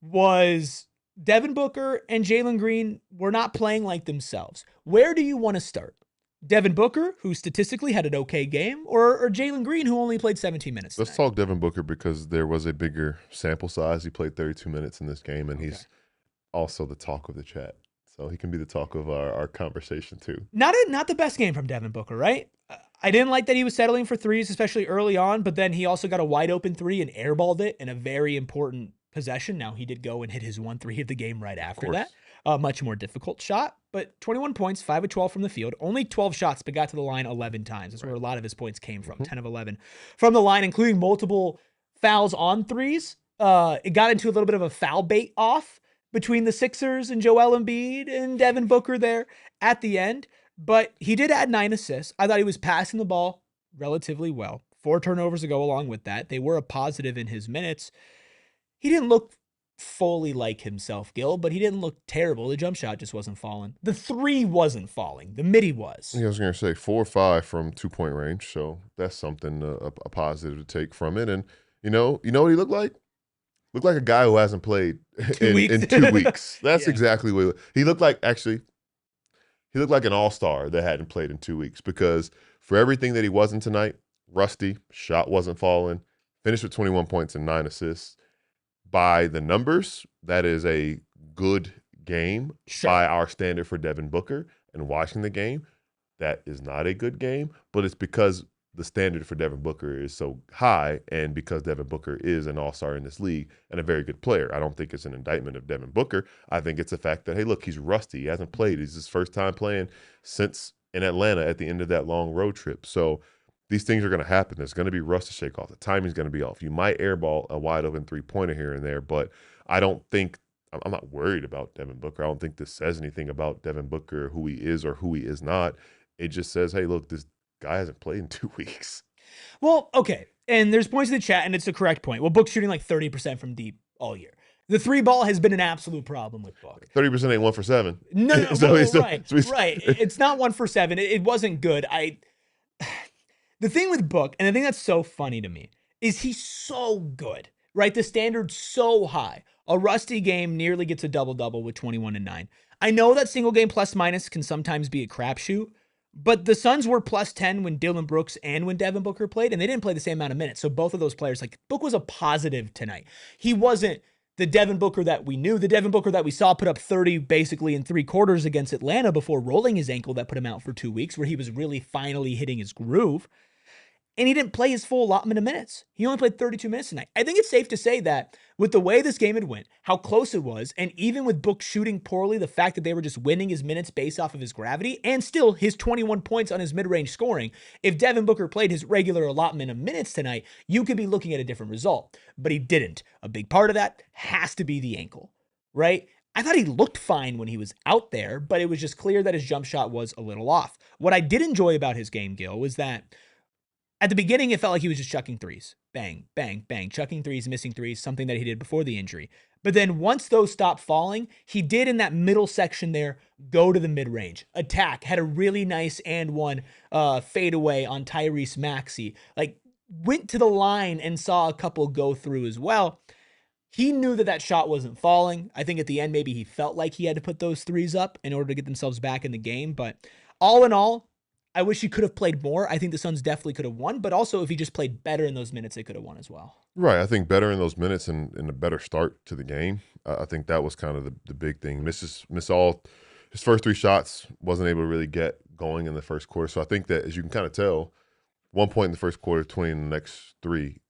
was Devin Booker and Jalen Green were not playing like themselves. Where do you want to start? Devin Booker, who statistically had an okay game, or Jalen Green, who only played 17 minutes Let's talk Devin Booker because there was a bigger sample size. He played 32 minutes in this game, and he's also the talk of the chat. So he can be the talk of our conversation too. Not the best game from Devin Booker, right? I didn't like that he was settling for threes, especially early on, but then he also got a wide open 3 and airballed it in a very important possession. Now he did go and hit his 1-3 of the game right after that. A much more difficult shot, but 21 points, 5 of 12 from the field, only 12 shots, but got to the line 11 times. That's where a lot of his points came from, 10 of 11 from the line, including multiple fouls on threes. It got into a little bit of a foul bait off between the Sixers and Joel Embiid and Devin Booker there at the end. But he did add 9 assists. I thought he was passing the ball relatively well. 4 turnovers to go along with that. They were a positive in his minutes. He didn't look fully like himself, Gil, but he didn't look terrible. The jump shot just wasn't falling. The 3 wasn't falling. The midi was. Yeah, I was going to say 4 or 5 from 2-point range. So that's something, a positive to take from it. And you know what he looked like? Looked like a guy who hasn't played in 2 weeks. That's exactly what he looked like. Actually, he looked like an all-star that hadn't played in 2 weeks because for everything that he wasn't tonight, rusty, shot wasn't falling, finished with 21 points and 9 assists. By the numbers, that is a good game by our standard for Devin Booker. And watching the game, that is not a good game, but it's because the standard for Devin Booker is so high, and because Devin Booker is an all-star in this league and a very good player. I don't think it's an indictment of Devin Booker. I think it's the fact that, hey, look, he's rusty. He hasn't played. It's his first time playing since in Atlanta at the end of that long road trip. So these things are going to happen. There's going to be rust to shake off. The timing's going to be off. You might airball a wide-open three-pointer here and there, but I don't think I'm not worried about Devin Booker. I don't think this says anything about Devin Booker, who he is or who he is not. It just says, hey, look, this guy hasn't played in 2 weeks. Well, okay. And there's points in the chat, and it's a correct point. Well, Book's shooting like 30% from deep all year. The three ball has been an absolute problem with Book. 30% ain't 1 for 7. No, right. It's not 1 for 7. It wasn't good. The thing with Book, and the thing that's so funny to me, is he's so good, right? The standard's so high. A rusty game nearly gets a double-double with 21 and 9. I know that single game plus minus can sometimes be a crapshoot, but the Suns were plus 10 when Dillon Brooks and when Devin Booker played, and they didn't play the same amount of minutes. So both of those players, like, Book was a positive tonight. He wasn't the Devin Booker that we knew. The Devin Booker that we saw put up 30 basically in 3 quarters against Atlanta before rolling his ankle that put him out for 2 weeks, where he was really finally hitting his groove. And he didn't play his full allotment of minutes. He only played 32 minutes tonight. I think it's safe to say that with the way this game had went, how close it was, and even with Book shooting poorly, the fact that they were just winning his minutes based off of his gravity, and still his 21 points on his mid-range scoring, if Devin Booker played his regular allotment of minutes tonight, you could be looking at a different result. But he didn't. A big part of that has to be the ankle, right? I thought he looked fine when he was out there, but it was just clear that his jump shot was a little off. What I did enjoy about his game, Gil, was that at the beginning, it felt like he was just chucking threes. Bang, bang, bang. Chucking threes, missing threes, something that he did before the injury. But then once those stopped falling, he did in that middle section there go to the mid-range. Attack. Had a really nice and one fadeaway on Tyrese Maxey. Like, went to the line and saw a couple go through as well. He knew that that shot wasn't falling. I think at the end, maybe he felt like he had to put those threes up in order to get themselves back in the game. But all in all, I wish he could have played more. I think the Suns definitely could have won, but also if he just played better in those minutes, they could have won as well. Right. I think better in those minutes and a better start to the game. I think that was kind of the big thing. Miss all his first 3 shots, wasn't able to really get going in the first quarter. So I think that, as you can kind of tell, 1 point in the first quarter, 20 in the next 3.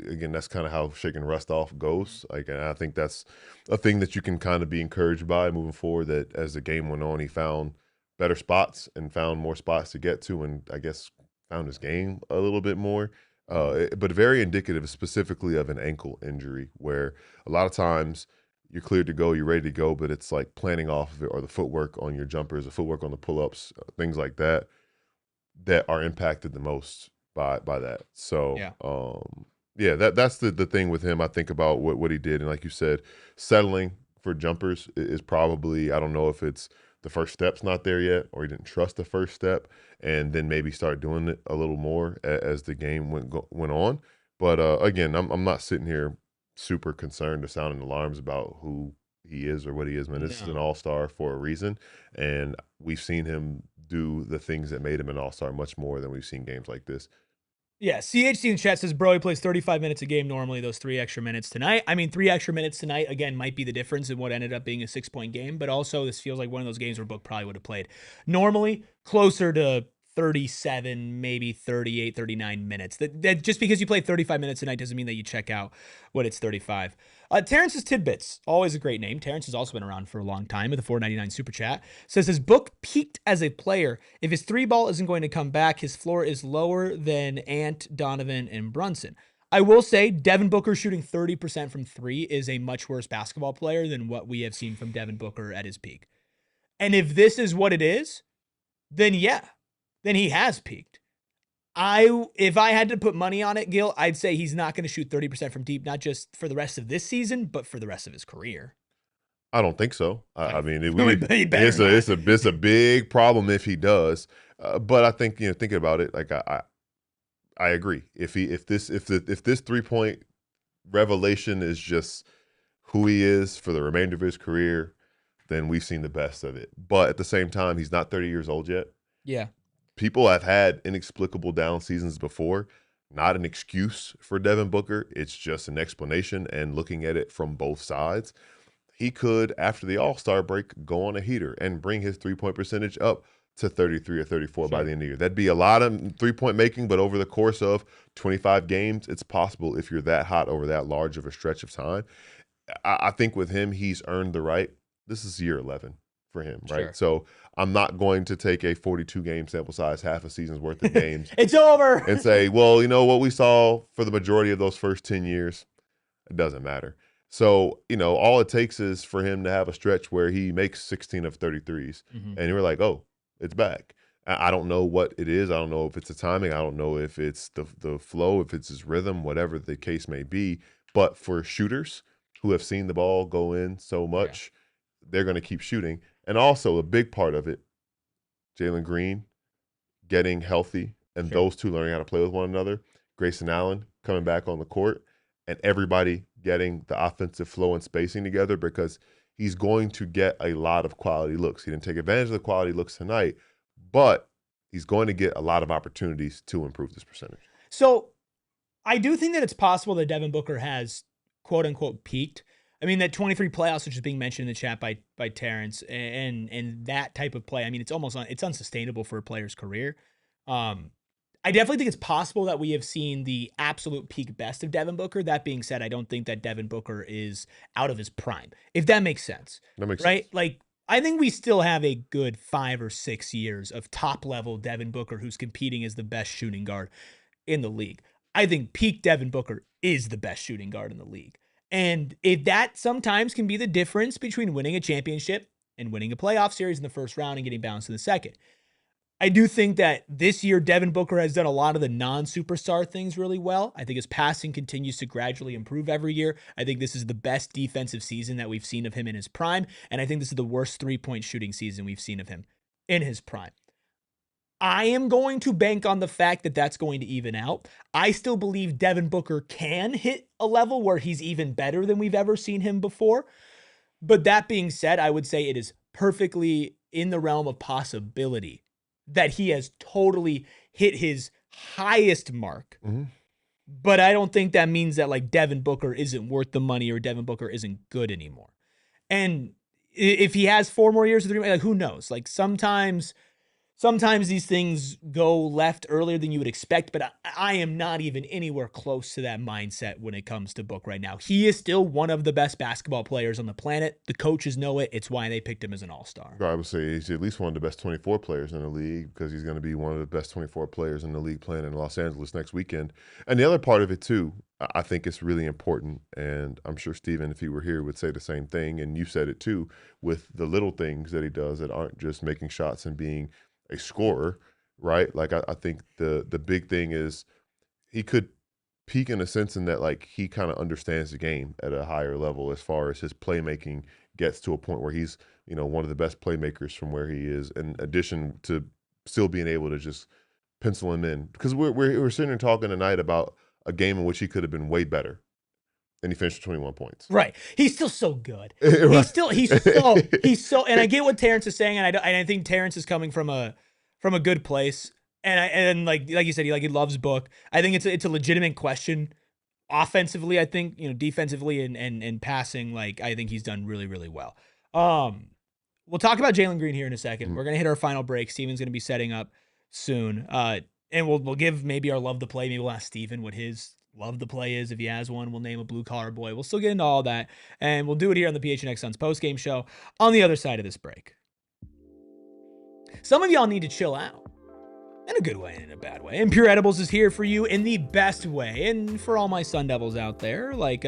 Again, that's kind of how shaking rust off goes. Like, and I think that's a thing that you can kind of be encouraged by moving forward, that as the game went on, he found better spots and found more spots to get to, and I guess found his game a little bit more. But very indicative specifically of an ankle injury, where a lot of times you're cleared to go, you're ready to go, but it's like planning off of it, or the footwork on your jumpers, the footwork on the pull-ups, things like that, that are impacted the most by that. So that's the thing with him. I think about what he did, and like you said, settling for jumpers is probably, I don't know if it's the first step's not there yet, or he didn't trust the first step, and then maybe start doing it a little more as the game went on. But again, I'm not sitting here super concerned or sounding alarms about who he is or what he is. Man, this is an all-star for a reason, and we've seen him do the things that made him an all-star much more than we've seen games like this. Yeah, CHC in chat says, bro, he plays 35 minutes a game normally, those 3 extra minutes tonight. I mean, 3 extra minutes tonight, again, might be the difference in what ended up being a 6-point game, but also this feels like one of those games where Book probably would have played normally closer to 37, maybe 38, 39 minutes. That just because you played 35 minutes tonight doesn't mean that you check out when it's 35. Terrence's Tidbits, always a great name. Terrence has also been around for a long time with a $4.99 super chat. Says his Book peaked as a player. If his 3-ball isn't going to come back, his floor is lower than Ant, Donovan, and Brunson. I will say Devin Booker shooting 30% from 3 is a much worse basketball player than what we have seen from Devin Booker at his peak. And if this is what it is, then yeah, then he has peaked. If I had to put money on it, Gil, I'd say he's not going to shoot 30% from deep, not just for the rest of this season, but for the rest of his career. I don't think so. I mean, it's a big problem if he does. But I think, thinking about it, like I agree. If this 3-point revelation is just who he is for the remainder of his career, then we've seen the best of it. But at the same time, he's not 30 years old yet. Yeah. People have had inexplicable down seasons before. Not an excuse for Devin Booker. It's just an explanation and looking at it from both sides. He could, after the All-Star break, go on a heater and bring his 3-point percentage up to 33 or 34 by the end of the year. That'd be a lot of 3-point making, but over the course of 25 games, it's possible if you're that hot over that large of a stretch of time. I think with him, he's earned the right. This is year 11 for him, right? Sure. So I'm not going to take a 42-game sample size, half a season's worth of games. It's over. And say, well, what we saw for the majority of those first 10 years, it doesn't matter. So, all it takes is for him to have a stretch where he makes 16 of 33s. Mm-hmm. And you're like, oh, it's back. I don't know what it is. I don't know if it's the timing. I don't know if it's the flow, if it's his rhythm, whatever the case may be. But for shooters who have seen the ball go in so much, they're going to keep shooting. And also a big part of it, Jalen Green getting healthy and those two learning how to play with one another, Grayson Allen coming back on the court, and everybody getting the offensive flow and spacing together, because he's going to get a lot of quality looks. He didn't take advantage of the quality looks tonight, but he's going to get a lot of opportunities to improve this percentage. So I do think that it's possible that Devin Booker has, quote unquote, peaked. I mean, that 23 playoffs, which is being mentioned in the chat by Terrence, and that type of play, I mean, it's unsustainable for a player's career. I definitely think it's possible that we have seen the absolute peak best of Devin Booker. That being said, I don't think that Devin Booker is out of his prime, if that makes sense. That makes right? sense. Like, I think we still have a good 5 or 6 years of top-level Devin Booker who's competing as the best shooting guard in the league. I think peak Devin Booker is the best shooting guard in the league. And if that sometimes can be the difference between winning a championship and winning a playoff series in the first round and getting bounced in the second. I do think that this year Devin Booker has done a lot of the non-superstar things really well. I think his passing continues to gradually improve every year. I think this is the best defensive season that we've seen of him in his prime, and I think this is the worst three-point shooting season we've seen of him in his prime. I am going to bank on the fact that that's going to even out. I still believe Devin Booker can hit a level where he's even better than we've ever seen him before. But that being said, I would say it is perfectly in the realm of possibility that he has totally hit his highest mark. Mm-hmm. But I don't think that means that like Devin Booker isn't worth the money or Devin Booker isn't good anymore. And if he has 4 more years of 3, like who knows? Like sometimes these things go left earlier than you would expect, but I am not even anywhere close to that mindset when it comes to Book right now. He is still one of the best basketball players on the planet. The coaches know it. It's why they picked him as an all-star. I would say he's at least one of the best 24 players in the league, because he's going to be one of the best 24 players in the league playing in Los Angeles next weekend. And the other part of it, too, I think it's really important, and I'm sure Steven, if he were here, would say the same thing, and you said it, too, with the little things that he does that aren't just making shots and being a scorer, right? Like I think the big thing is he could peak in a sense in that like he kind of understands the game at a higher level as far as his playmaking gets to a point where he's one of the best playmakers from where he is, in addition to still being able to just pencil him in, because we're sitting here talking tonight about a game in which he could have been way better. And he finished with 21 points. Right. He's still so good. Right. He's so, and I get what Terrence is saying, and I think Terrence is coming from a good place. And like you said, he loves Book. I think it's a legitimate question. Offensively, I think, defensively and passing, like I think he's done really, really well. We'll talk about Jalen Green here in a second. Mm-hmm. We're gonna hit our final break. Steven's gonna be setting up soon. And we'll give maybe our love the play. Maybe we'll ask Steven what his love the play is if he has one. We'll name a blue collar boy. We'll still get into all that, and we'll do it here on the PHNX Suns postgame show on the other side of this break. Some of y'all need to chill out. In a good way and in a bad way. And Pure Edibles is here for you in the best way. And for all my Sun Devils out there, like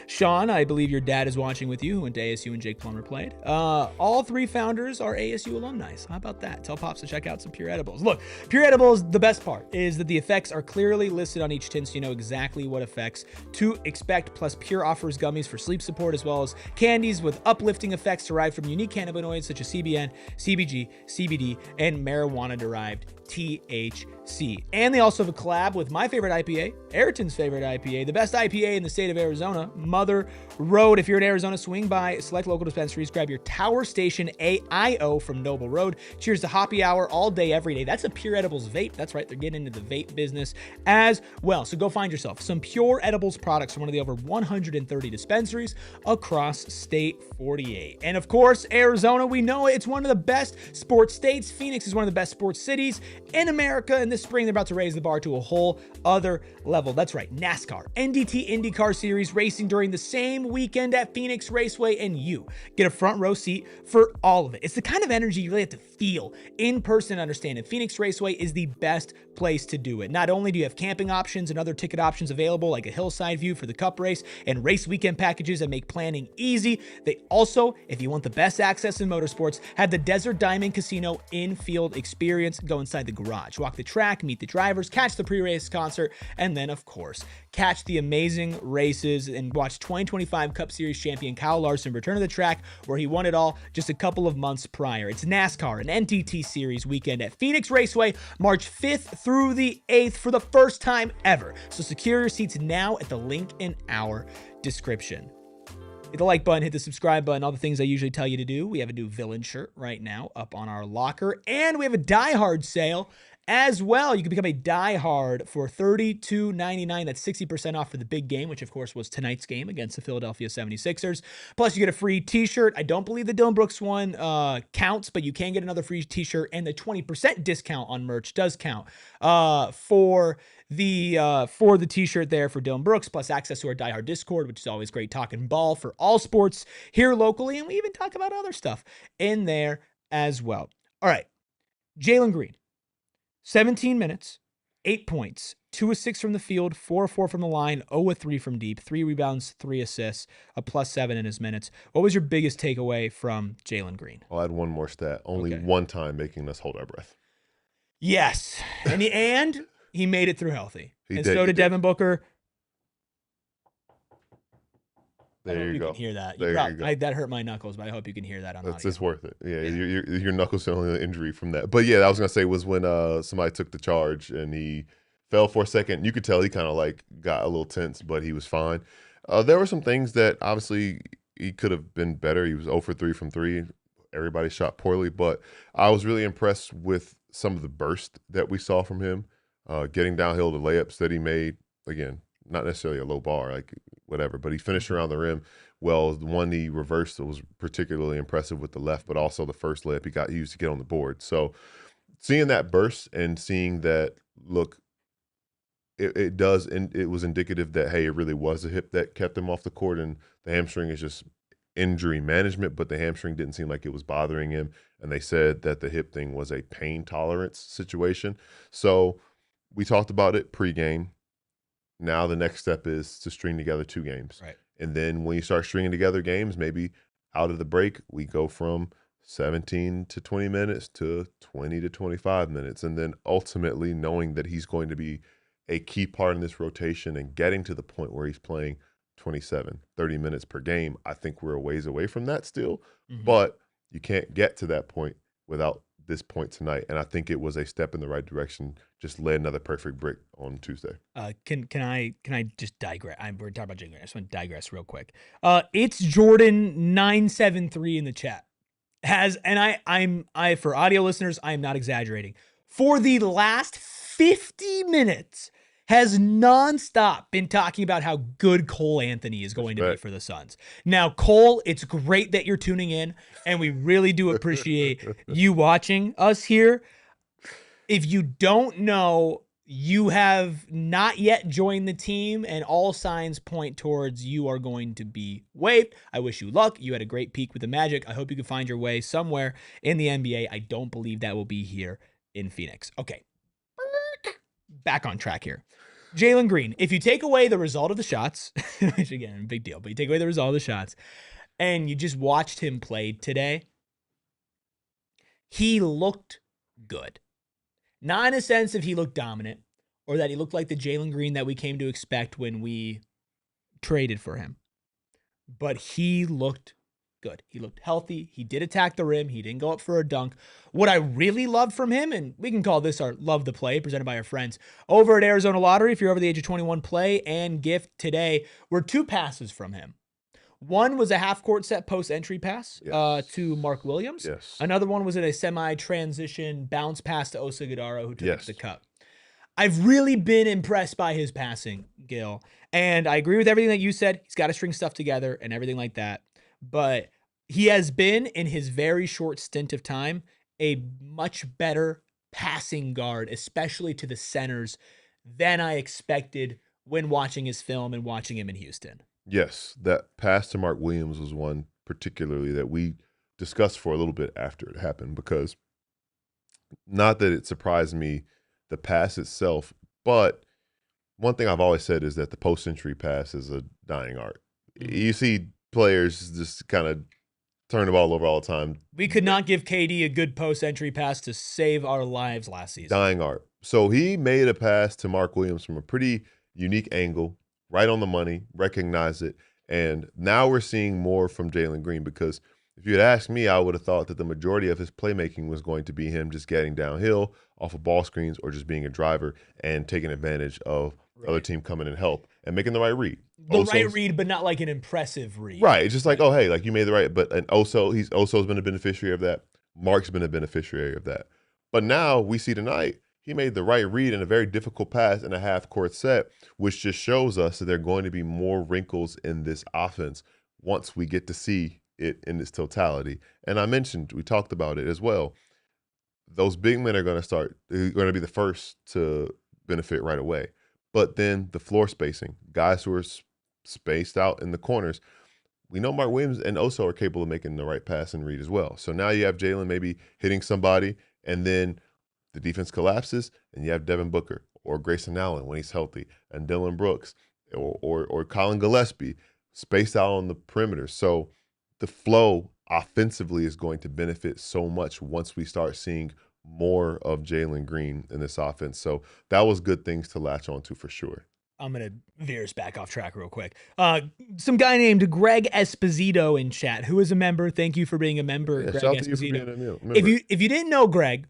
Sean, I believe your dad is watching with you, who went to ASU and Jake Plummer played. All 3 founders are ASU alumni. So how about that? Tell Pops to check out some Pure Edibles. Look, Pure Edibles, the best part is that the effects are clearly listed on each tin, so you know exactly what effects to expect. Plus, Pure offers gummies for sleep support, as well as candies with uplifting effects derived from unique cannabinoids such as CBN, CBG, CBD, and marijuana-derived THC. And they also have a collab with my favorite IPA, Ayrton's favorite IPA, the best IPA in the state of Arizona, Mother Road. If you're in Arizona, swing by select local dispensaries, grab your Tower Station AIO from Noble Road. Cheers to Hoppy Hour all day, every day. That's a Pure Edibles vape. That's right, they're getting into the vape business as well. So go find yourself some Pure Edibles products from one of the over 130 dispensaries across State 48. And of course, Arizona, we know it's one of the best sports states. Phoenix is one of the best sports cities. in America. And this spring, they're about to raise the bar to a whole other level. That's right, NASCAR, NDT IndyCar Series racing during the same weekend at Phoenix Raceway, and you get a front row seat for all of it. It's the kind of energy you really have to feel in person and understand. And Phoenix Raceway is the best place to do it. Not only do you have camping options and other ticket options available, like a hillside view for the Cup race and race weekend packages that make planning easy, they also, if you want the best access in motorsports, have the Desert Diamond Casino in-field experience. Go inside the garage, walk the track, meet the drivers, catch the pre-race concert, and then, of course, catch the amazing races and watch 2025 Cup Series champion Kyle Larson return to the track where he won it all just a couple of months prior. It's NASCAR and NTT Series weekend at Phoenix Raceway, March 5th through the 8th for the first time ever. So secure your seats now at the link in our description. Hit the like button, hit the subscribe button, all the things I usually tell you to do. We have a new villain shirt right now up on our locker, and we have a Die Hard sale as well. You can become a Die Hard for $32.99. That's 60% off for the big game, which of course was tonight's game against the Philadelphia 76ers. Plus you get a free t-shirt. I don't believe the Dillon Brooks one counts, but you can get another free t-shirt, and the 20% discount on merch does count for the t-shirt there for Dillon Brooks, plus access to our Die Hard Discord, which is always great talking ball for all sports here locally, and we even talk about other stuff in there as well. All right, Jalen Green, 17 minutes, 8 points, 2 of 6 from the field, 4 of 4 from the line, 0 of 3 from deep, 3 rebounds, 3 assists, a +7 in his minutes. What was your biggest takeaway from Jalen Green? I'll add one more stat. Only one time making us hold our breath. Yes, and he made it through healthy. So did Devin Booker. There you go. You can hear that. There you go. That hurt my knuckles, but I hope you can hear that on audio. It's worth it. Yeah. Your knuckles feeling an injury from that. But yeah, I was gonna say was when somebody took the charge and he fell for a second. You could tell he kind of like got a little tense, but he was fine. There were some things that obviously he could have been better. He was 0 for 3 from 3. Everybody shot poorly, but I was really impressed with some of the burst that we saw from him. Getting downhill, the layups that he made, again, not necessarily a low bar, like whatever, but he finished around the rim well. The one he reversed was particularly impressive with the left, but also the first layup he used to get on the board. So seeing that burst and seeing that, look, it was indicative that, hey, it really was a hip that kept him off the court, and the hamstring is just injury management, but the hamstring didn't seem like it was bothering him, and they said that the hip thing was a pain tolerance situation. So we talked about it pregame. Now the next step is to string together 2 games. Right. And then when you start stringing together games, maybe out of the break, we go from 17 to 20 minutes to 20 to 25 minutes. And then ultimately knowing that he's going to be a key part in this rotation and getting to the point where he's playing 27, 30 minutes per game. I think we're a ways away from that still, but you can't get to that point without this point tonight, and I think it was a step in the right direction. Just lay another perfect brick on Tuesday. Can I just digress? We're talking about Jalen. I just want to digress real quick. It's Jordan 973 in the chat. I for audio listeners, I am not exaggerating. For the last 50 minutes, has nonstop been talking about how good Cole Anthony is going to be for the Suns. Now, Cole, it's great that you're tuning in, and we really do appreciate you watching us here. If you don't know, you have not yet joined the team, and all signs point towards you are going to be waived. I wish you luck. You had a great peak with the Magic. I hope you can find your way somewhere in the NBA. I don't believe that will be here in Phoenix. Okay. Back on track here. Jalen Green, if you take away the result of the shots, which again, big deal, but you take away the result of the shots, and you just watched him play today, he looked good. Not in a sense if he looked dominant or that he looked like the Jalen Green that we came to expect when we traded for him, but he looked good. He looked healthy. He did attack the rim. He didn't go up for a dunk. What I really loved from him, and we can call this our Love the Play presented by our friends over at Arizona Lottery, if you're over the age of 21, play and gift today, were 2 passes from him. One was a half-court set post-entry pass to Mark Williams. Yes. Another one was in a semi-transition bounce pass to Osa Gadara, who took the cup. I've really been impressed by his passing, Gil. And I agree with everything that you said. He's got to string stuff together and everything like that. But he has been, in his very short stint of time, a much better passing guard, especially to the centers, than I expected when watching his film and watching him in Houston. Yes, that pass to Mark Williams was one particularly that we discussed for a little bit after it happened, because not that it surprised me, the pass itself, but one thing I've always said is that the post-entry pass is a dying art. You see players just kind of turn the ball over all the time. We could not give KD a good post-entry pass to save our lives last season. Dying art. So he made a pass to Mark Williams from a pretty unique angle, right on the money, recognized it, and now we're seeing more from Jalen Green, because if you had asked me, I would have thought that the majority of his playmaking was going to be him just getting downhill off of ball screens or just being a driver and taking advantage of the other team coming in help and making the right read. Right read, but not like an impressive read. Right. It's just like, oh, hey, like you made the right. But and Oso's been a beneficiary of that. Mark's been a beneficiary of that. But now we see tonight he made the right read in a very difficult pass in a half-court set, which just shows us that there are going to be more wrinkles in this offense once we get to see it in its totality. And we talked about it as well. Those big men are going to be the first to benefit right away. But then the floor spacing, guys who are spaced out in the corners, we know Mark Williams and Oso are capable of making the right pass and read as well. So now you have Jalen maybe hitting somebody, and then the defense collapses, and you have Devin Booker or Grayson Allen when he's healthy, and Dillon Brooks or Colin Gillespie spaced out on the perimeter. So the flow offensively is going to benefit so much once we start seeing more of Jalen Green in this offense. So that was good things to latch onto for sure. I'm going to veer us back off track real quick. Some guy named Greg Esposito in chat, who is a member. Thank you for being a member, Greg shout Esposito. out to you for being a member. If you didn't know Greg,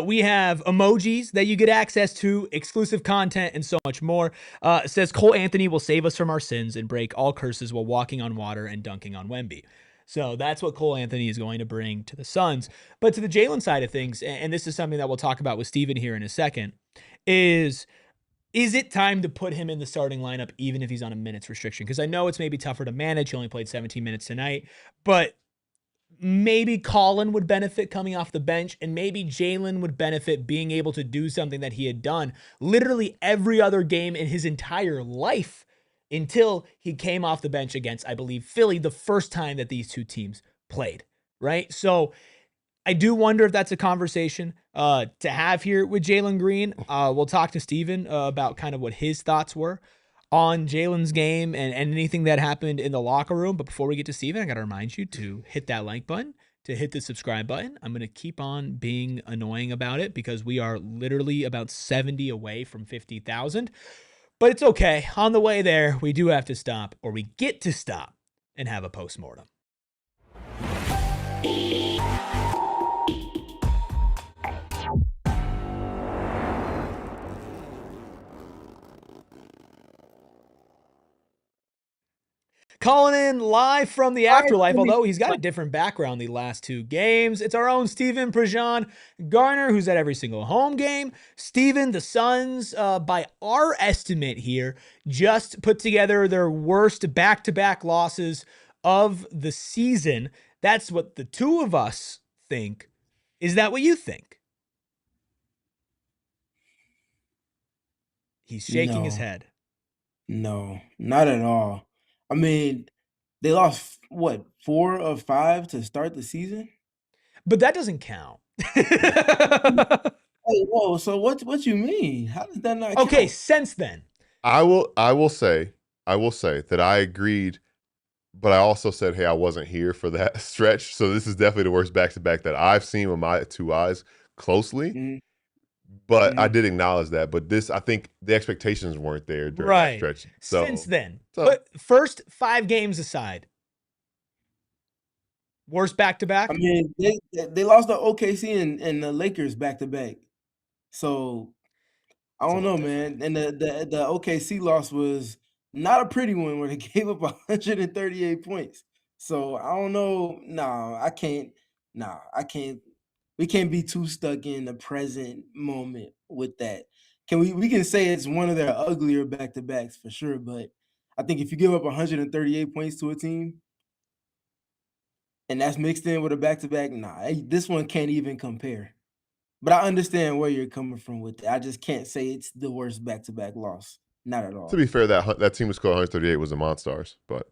we have emojis that you get access to, exclusive content, and so much more. It says Cole Anthony will save us from our sins and break all curses while walking on water and dunking on Wemby. So that's what Cole Anthony is going to bring to the Suns. But to the Jalen side of things, and this is something that we'll talk about with Steven here in a second, is it time to put him in the starting lineup even if he's on a minutes restriction? Because I know it's maybe tougher to manage. He only played 17 minutes tonight. But maybe Colin would benefit coming off the bench, and maybe Jalen would benefit being able to do something that he had done literally every other game in his entire life until he came off the bench against, I believe, Philly the first time that these two teams played, right? So I do wonder if that's a conversation to have here with Jalen Green. We'll talk to Steven about kind of what his thoughts were on Jalen's game and anything that happened in the locker room. But before we get to Steven, I got to remind you to hit that like button, to hit the subscribe button. I'm going to keep on being annoying about it because we are literally about 70 away from 50,000. But it's okay. On the way there, we do have to stop, or we get to stop and have a postmortem. Calling in live from the afterlife, although he's got a different background the last two games. It's our own Steven Prejean Garner, who's at every single home game. Steven, the Suns, by our estimate here, just put together their worst back-to-back losses of the season. That's what the two of us think. Is that what you think? He's shaking his head. No, not at all. I mean, they lost, 4 of 5 to start the season? But that doesn't count. Hey, whoa, so what you mean? How does that not count? Okay, since then. I will say that I agreed, but I also said, hey, I wasn't here for that stretch. So this is definitely the worst back-to-back that I've seen with my two eyes closely. Mm-hmm. But I did acknowledge that. But this, I think the expectations weren't there during that stretch. So, since then. But first 5 games aside, worst back-to-back? I mean, they lost to OKC and the Lakers back-to-back. So, I don't know, man. And the OKC loss was not a pretty one where they gave up 138 points. So, I don't know. I can't. We can't be too stuck in the present moment with that. We can say it's one of their uglier back-to-backs for sure, but I think if you give up 138 points to a team and that's mixed in with a back-to-back, this one can't even compare. But I understand where you're coming from with it. I just can't say it's the worst back-to-back loss. Not at To all. be fair, that team was scored 138 was the Monstars, but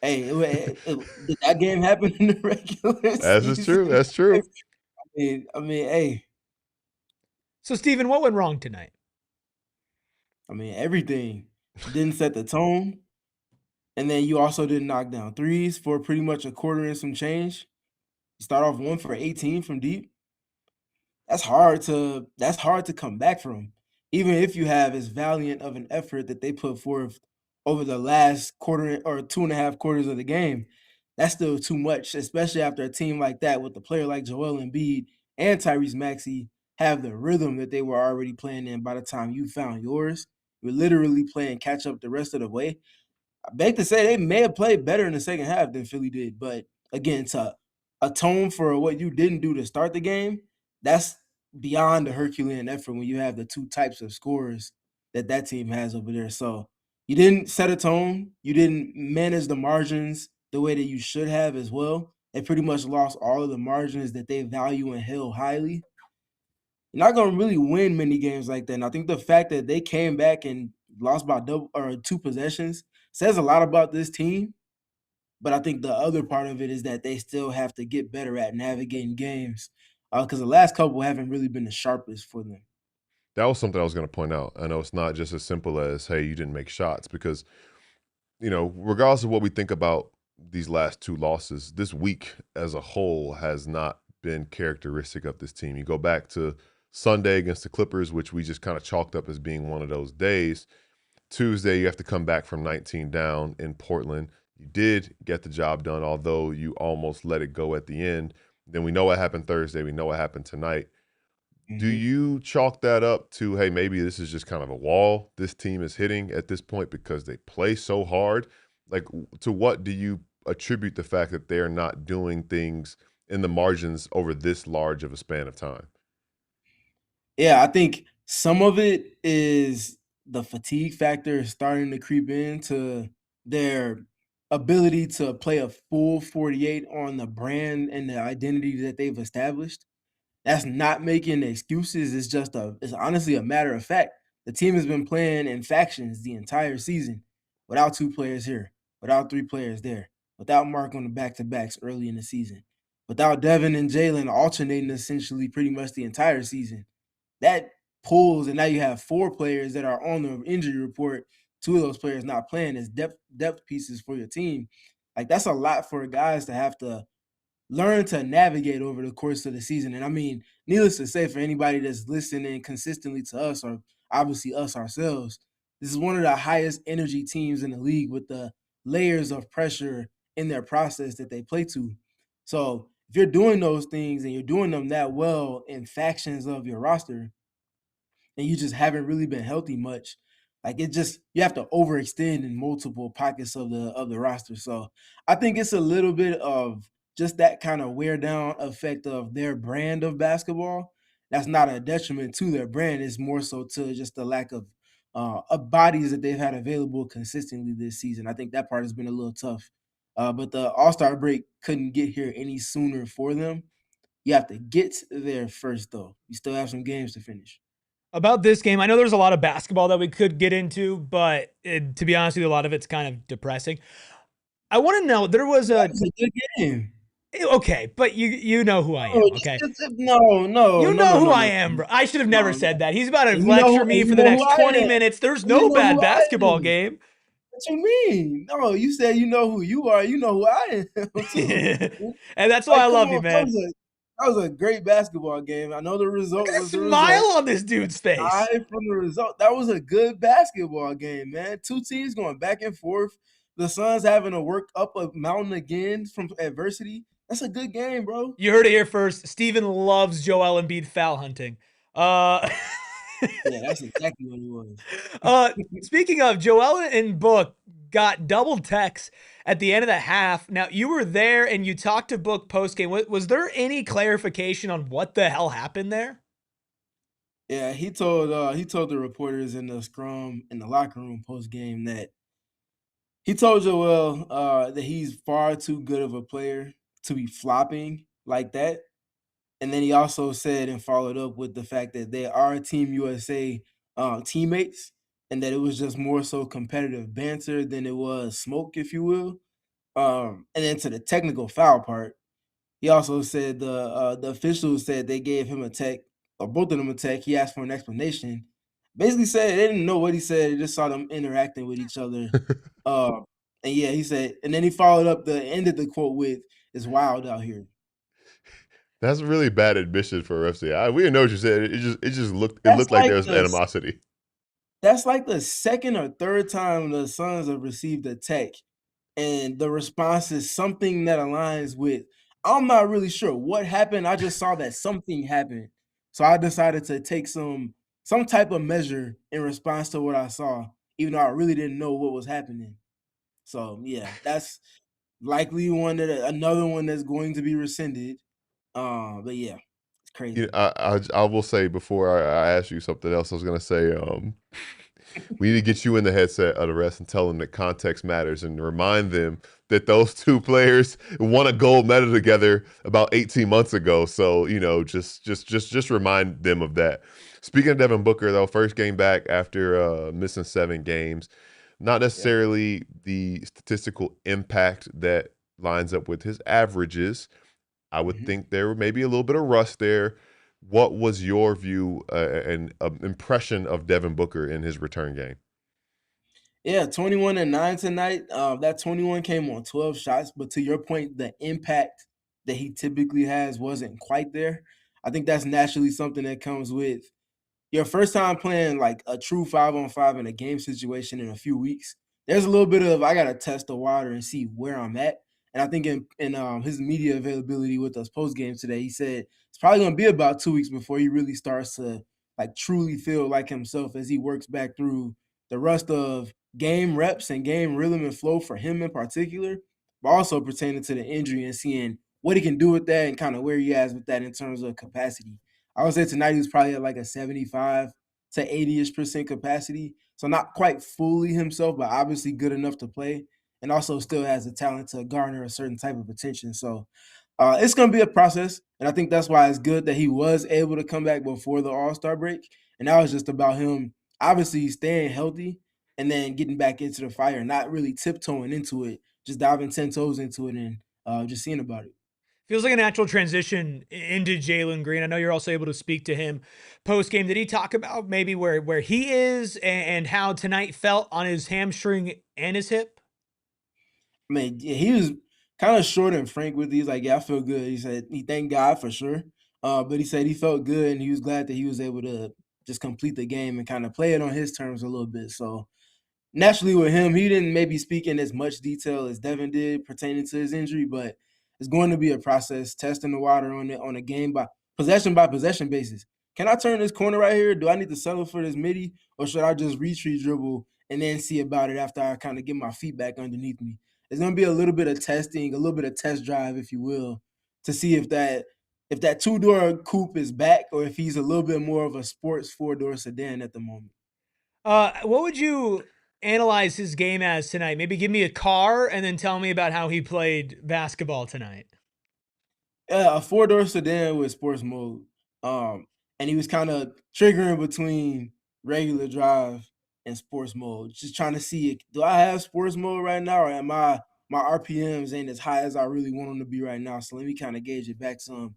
Hey, did that game happen in the regular as is season? true. That's true. Hey, So, Steven, what went wrong tonight? everything. Didn't set the tone, and then you also didn't knock down threes for pretty much a quarter and some change. You start off 1 for 18 from deep. That's hard to come back from, even if you have as valiant of an effort that they put forth over the last quarter or 2.5 quarters of the game. That's still too much, especially after a team like that with a player like Joel Embiid and Tyrese Maxey have the rhythm that they were already playing in by the time you found yours. You're literally playing catch up the rest of the way. I beg to say they may have played better in the second half than Philly did, but again, to atone for what you didn't do to start the game, that's beyond the Herculean effort when you have the two types of scorers that team has over there. So you didn't set a tone, you didn't manage the margins the way that you should have as well. They pretty much lost all of the margins that they value and held highly. You're not gonna really win many games like that. And I think the fact that they came back and lost by double or 2 possessions says a lot about this team. But I think the other part of it is that they still have to get better at navigating games, because the last couple haven't really been the sharpest for them. That was something I was going to point out. I know it's not just as simple as, hey, you didn't make shots, because regardless of what we think about these last two losses, this week as a whole has not been characteristic of this team. You go back to Sunday against the Clippers, which we just kind of chalked up as being one of those days. Tuesday, you have to come back from 19 down in Portland. You did get the job done, although you almost let it go at the end. Then we know what happened Thursday. We know what happened tonight. Do Mhm. you chalk that up to, hey, maybe this is just kind of a wall this team is hitting at this point because they play so hard? Like, to what do you attribute the fact that they're not doing things in the margins over this large of a span of time? Yeah, I think some of it is the fatigue factor is starting to creep into their ability to play a full 48 on the brand and the identity that they've established. That's not making excuses. It's honestly a matter of fact. The team has been playing in factions the entire season without 2 players here, without 3 players there, without Mark on the back-to-backs early in the season, without Devin and Jalen alternating essentially pretty much the entire season. That pulls, and now you have 4 players that are on the injury report, 2 of those players not playing as depth pieces for your team. Like, that's a lot for guys to have to learn to navigate over the course of the season. And needless to say, for anybody that's listening consistently to us, or obviously us ourselves, this is one of the highest energy teams in the league with the layers of pressure in their process that they play to. So if you're doing those things and you're doing them that well in factions of your roster, and you just haven't really been healthy much. Like, you have to overextend in multiple pockets of the roster. So I think it's a little bit of just that kind of wear down effect of their brand of basketball. That's not a detriment to their brand. It's more so to just the lack of bodies that they've had available consistently this season. I think that part has been a little tough. But the All-Star break couldn't get here any sooner for them. You have to get there first, though. You still have some games to finish. About this game, I know there's a lot of basketball that we could get into, but to be honest with you, a lot of it's kind of depressing. I want to know, there was That a was a good game. okay, but you know who I No, am, okay? no, no, You no, know no, who no, I no, am, bro. I should have never no, said no. that. He's about to And lecture me for you the know who next I 20 am. minutes. There's You no know bad who I basketball am. game. What you mean? No, you said you know who you are. You know who I am too. And that's why I Like, come love you, on, man. that was a great basketball game. I know the Look result at was the the smile result. on this dude's face. Aside from the result, that was a good basketball game, man. 2 teams going back and forth. The Suns having to work up a mountain again from adversity. That's a good game, bro. You heard it here first. Steven loves Joel Embiid foul hunting. Uh, Yeah, that's exactly what it was. uh, speaking of, Joel and Book got double techs at the end of the half. Now, you were there and you talked to Book post game. Was there any clarification on what the hell happened there? Yeah, he told the reporters in the scrum in the locker room post game that he told Joel that he's far too good of a player to be flopping like that. And then he also said and followed up with the fact that they are Team USA teammates, and that it was just more so competitive banter than it was smoke, if you will. And then to the technical foul part, he also said the officials said they gave him a tech, or both of them a tech. He asked for an explanation. Basically said they didn't know what he said. They just saw them interacting with each other. Uh, and yeah, he said, and then he followed up the ended the quote with, "It's wild out here." That's a really bad admission for a ref. We didn't know what you said. It That's looked like like there was the animosity. that's like the second or third time the Suns have received a tech, and the response is something that aligns with, I'm not really sure what happened. I just saw that something happened. So I decided to take some type of measure in response to what I saw, even though I really didn't know what was happening. So yeah, that's likely another one that's going to be rescinded. But yeah, it's You know, crazy. I will say before I ask you something else, I was gonna say, we need to get you in the headset of the rest and tell them that context matters and remind them that those two players won a gold medal together about 18 months ago. So, just remind them of that. Speaking of Devin Booker, though, first game back after missing 7 games, not Yeah. necessarily the statistical impact that lines up with his averages. I would Mhm. think there may be a little bit of rust there. What was your view and impression of Devin Booker in his return game? Yeah, 21 and 9 tonight. That 21 came on 12 shots, but to your point, the impact that he typically has wasn't quite there. I think that's naturally something that comes with your first time playing like a true 5-on-5 in a game situation in a few weeks. There's a little bit of I gotta test the water and see where I'm at. And I think in his media availability with us post game today, he said it's probably gonna be about 2 weeks before he really starts to like truly feel like himself as he works back through the rest of game reps and game rhythm and flow for him in particular, but also pertaining to the injury and seeing what he can do with that and kind of where he is with that in terms of capacity. I would say tonight he was probably at like a 75 to 80-ish% capacity. So not quite fully himself, but obviously good enough to play. And also still has the talent to garner a certain type of attention. So it's going to be a process. And I think that's why it's good that he was able to come back before the All-Star break. And that was just about him obviously staying healthy and then getting back into the fire, not really tiptoeing into it, just diving 10 toes into it and just seeing about it. Feels like a natural transition into Jalen Green. I know you're also able to speak to him post game. Did he talk about maybe where he is and how tonight felt on his hamstring and his hip? I mean, yeah, he was kind of short and frank with it. He's like, "Yeah, I feel good." He said he thanked God for sure, but he said he felt good and he was glad that he was able to just complete the game and kind of play it on his terms a little bit. So naturally with him, he didn't maybe speak in as much detail as Devin did pertaining to his injury, but it's going to be a process, testing the water on it on a game by possession basis. Can I turn this corner right here? Do I need to settle for this midi, or should I just retreat dribble and then see about it after I kind of get my feet back underneath me? It's going to be a little bit of testing, a little bit of test drive, if you will, to see if that two-door coupe is back or if he's a little bit more of a sports four-door sedan at the moment. What would you analyze his game as tonight? Maybe give me a car and then tell me about how he played basketball tonight. Yeah, a four-door sedan with sports mode. And he was kind of triggering between regular drive and sports mode, just trying to see do I have sports mode right now, or am my RPMs ain't as high as I really want them to be right now. So let me kind of gauge it back some.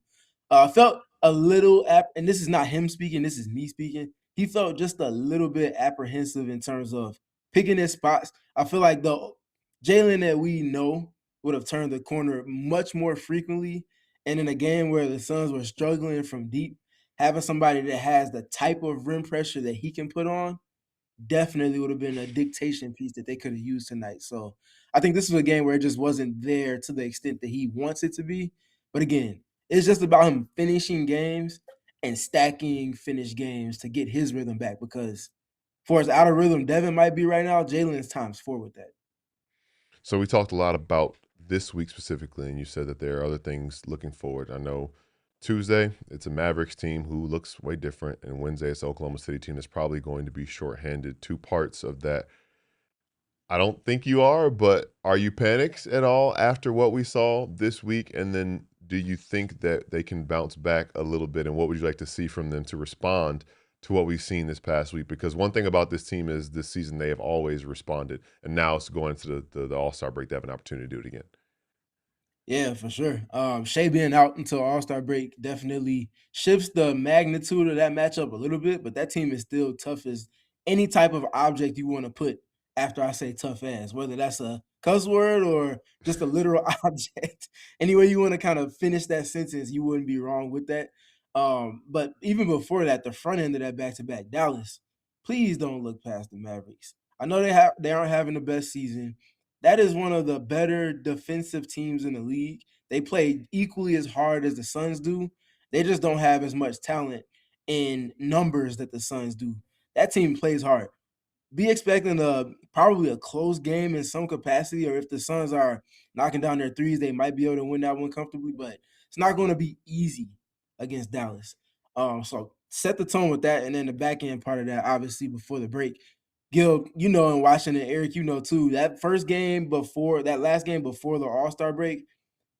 I felt a little and this is not him speaking, this is me speaking. He felt just a little bit apprehensive in terms of picking his spots. I feel like the Jalen that we know would have turned the corner much more frequently, and in a game where the Suns were struggling from deep, having somebody that has the type of rim pressure that he can put on definitely would have been a dictation piece that they could have used tonight. So I think this was a game where it just wasn't there to the extent that he wants it to be. But again, it's just about him finishing games and stacking finished games to get his rhythm back, because for as out of rhythm Devin might be right now, Jalen's times 4 with that. So we talked a lot about this week specifically, and you said that there are other things looking forward. I know Tuesday, it's a Mavericks team who looks way different, and Wednesday, it's an Oklahoma City team that's probably going to be shorthanded. Two parts of that. I don't think you are, but are you panicked at all after what we saw this week? And then do you think that they can bounce back a little bit? And what would you like to see from them to respond to what we've seen this past week? Because one thing about this team is this season they have always responded, and now it's going into the All-Star break. They have an opportunity to do it again. Yeah, for sure. Shea being out until All-Star break definitely shifts the magnitude of that matchup a little bit, but that team is still tough as any type of object you want to put after I say tough as, whether that's a cuss word or just a literal object. Any way you want to kind of finish that sentence, you wouldn't be wrong with that. But even before that, the front end of that back-to-back, Dallas, please don't look past the Mavericks. I know they aren't having the best season. That is one of the better defensive teams in the league. They play equally as hard as the Suns do. They just don't have as much talent in numbers that the Suns do. That team plays hard. Be expecting probably a close game in some capacity, or if the Suns are knocking down their threes, they might be able to win that one comfortably, but it's not going to be easy against Dallas. So set the tone with that, and then the back end part of that, obviously, before the break. Gil, you know, in Washington, Eric, you know too, that last game before the All-Star break,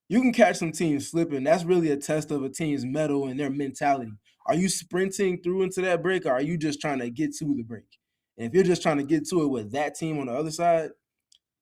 you can catch some teams slipping. That's really a test of a team's mettle and their mentality. Are you sprinting through into that break, or are you just trying to get to the break? And if you're just trying to get to it with that team on the other side,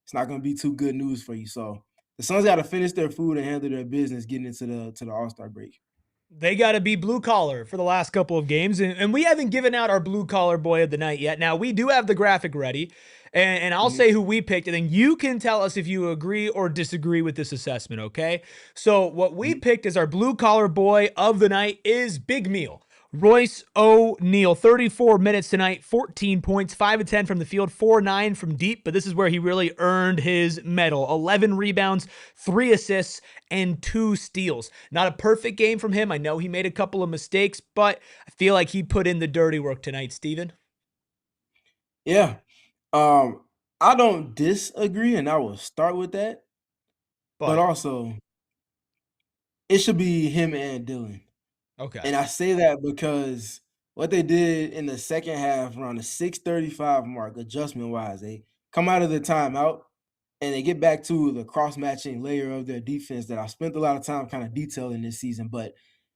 it's not going to be too good news for you. So the Suns got to finish their food and handle their business getting into the All-Star break. They got to be blue collar for the last couple of games. And we haven't given out our blue collar boy of the night yet. Now, we do have the graphic ready, and I'll say who we picked, and then you can tell us if you agree or disagree with this assessment, okay? So what we picked as our blue collar boy of the night is Big Meal. Royce O'Neale, 34 minutes tonight, 14 points, 5 of 10 from the field, 4-9 from deep, but this is where he really earned his medal. 11 rebounds, 3 assists, and 2 steals. Not a perfect game from him. I know he made a couple of mistakes, but I feel like he put in the dirty work tonight, Steven. Yeah. I don't disagree, and I will start with that. But also, it should be him and Dillon. Okay. And I say that because what they did in the second half around the 6:35 mark, adjustment-wise, they come out of the timeout and they get back to the cross-matching layer of their defense that I spent a lot of time kind of detailing this season. But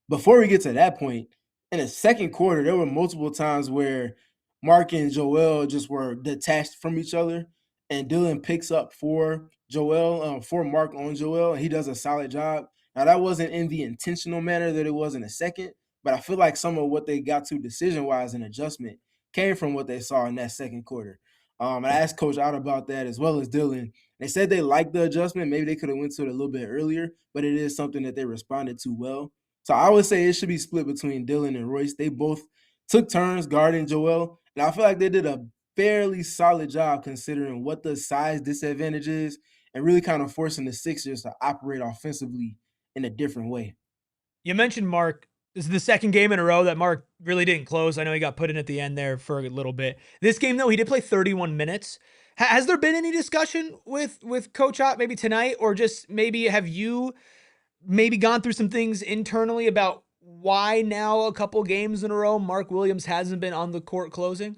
before we get to that point, in the second quarter, there were multiple times where Mark and Joel just were detached from each other, and Dillon picks up for Mark on Joel, and he does a solid job. Now, that wasn't in the intentional manner that it was in the second, but I feel like some of what they got to decision-wise and adjustment came from what they saw in that second quarter. I asked Coach out about that as well as Dillon. They said they liked the adjustment. Maybe they could have went to it a little bit earlier, but it is something that they responded to well. So I would say it should be split between Dillon and Royce. They both took turns guarding Joel, and I feel like they did a fairly solid job considering what the size disadvantage is and really kind of forcing the Sixers to operate offensively in a different way. You mentioned Mark. This is the second game in a row that Mark really didn't close. I know he got put in at the end there for a little bit. This game, though, he did play 31 minutes. Has there been any discussion with Coach Ott maybe tonight, or just maybe have you maybe gone through some things internally about why now a couple games in a row Mark Williams hasn't been on the court closing?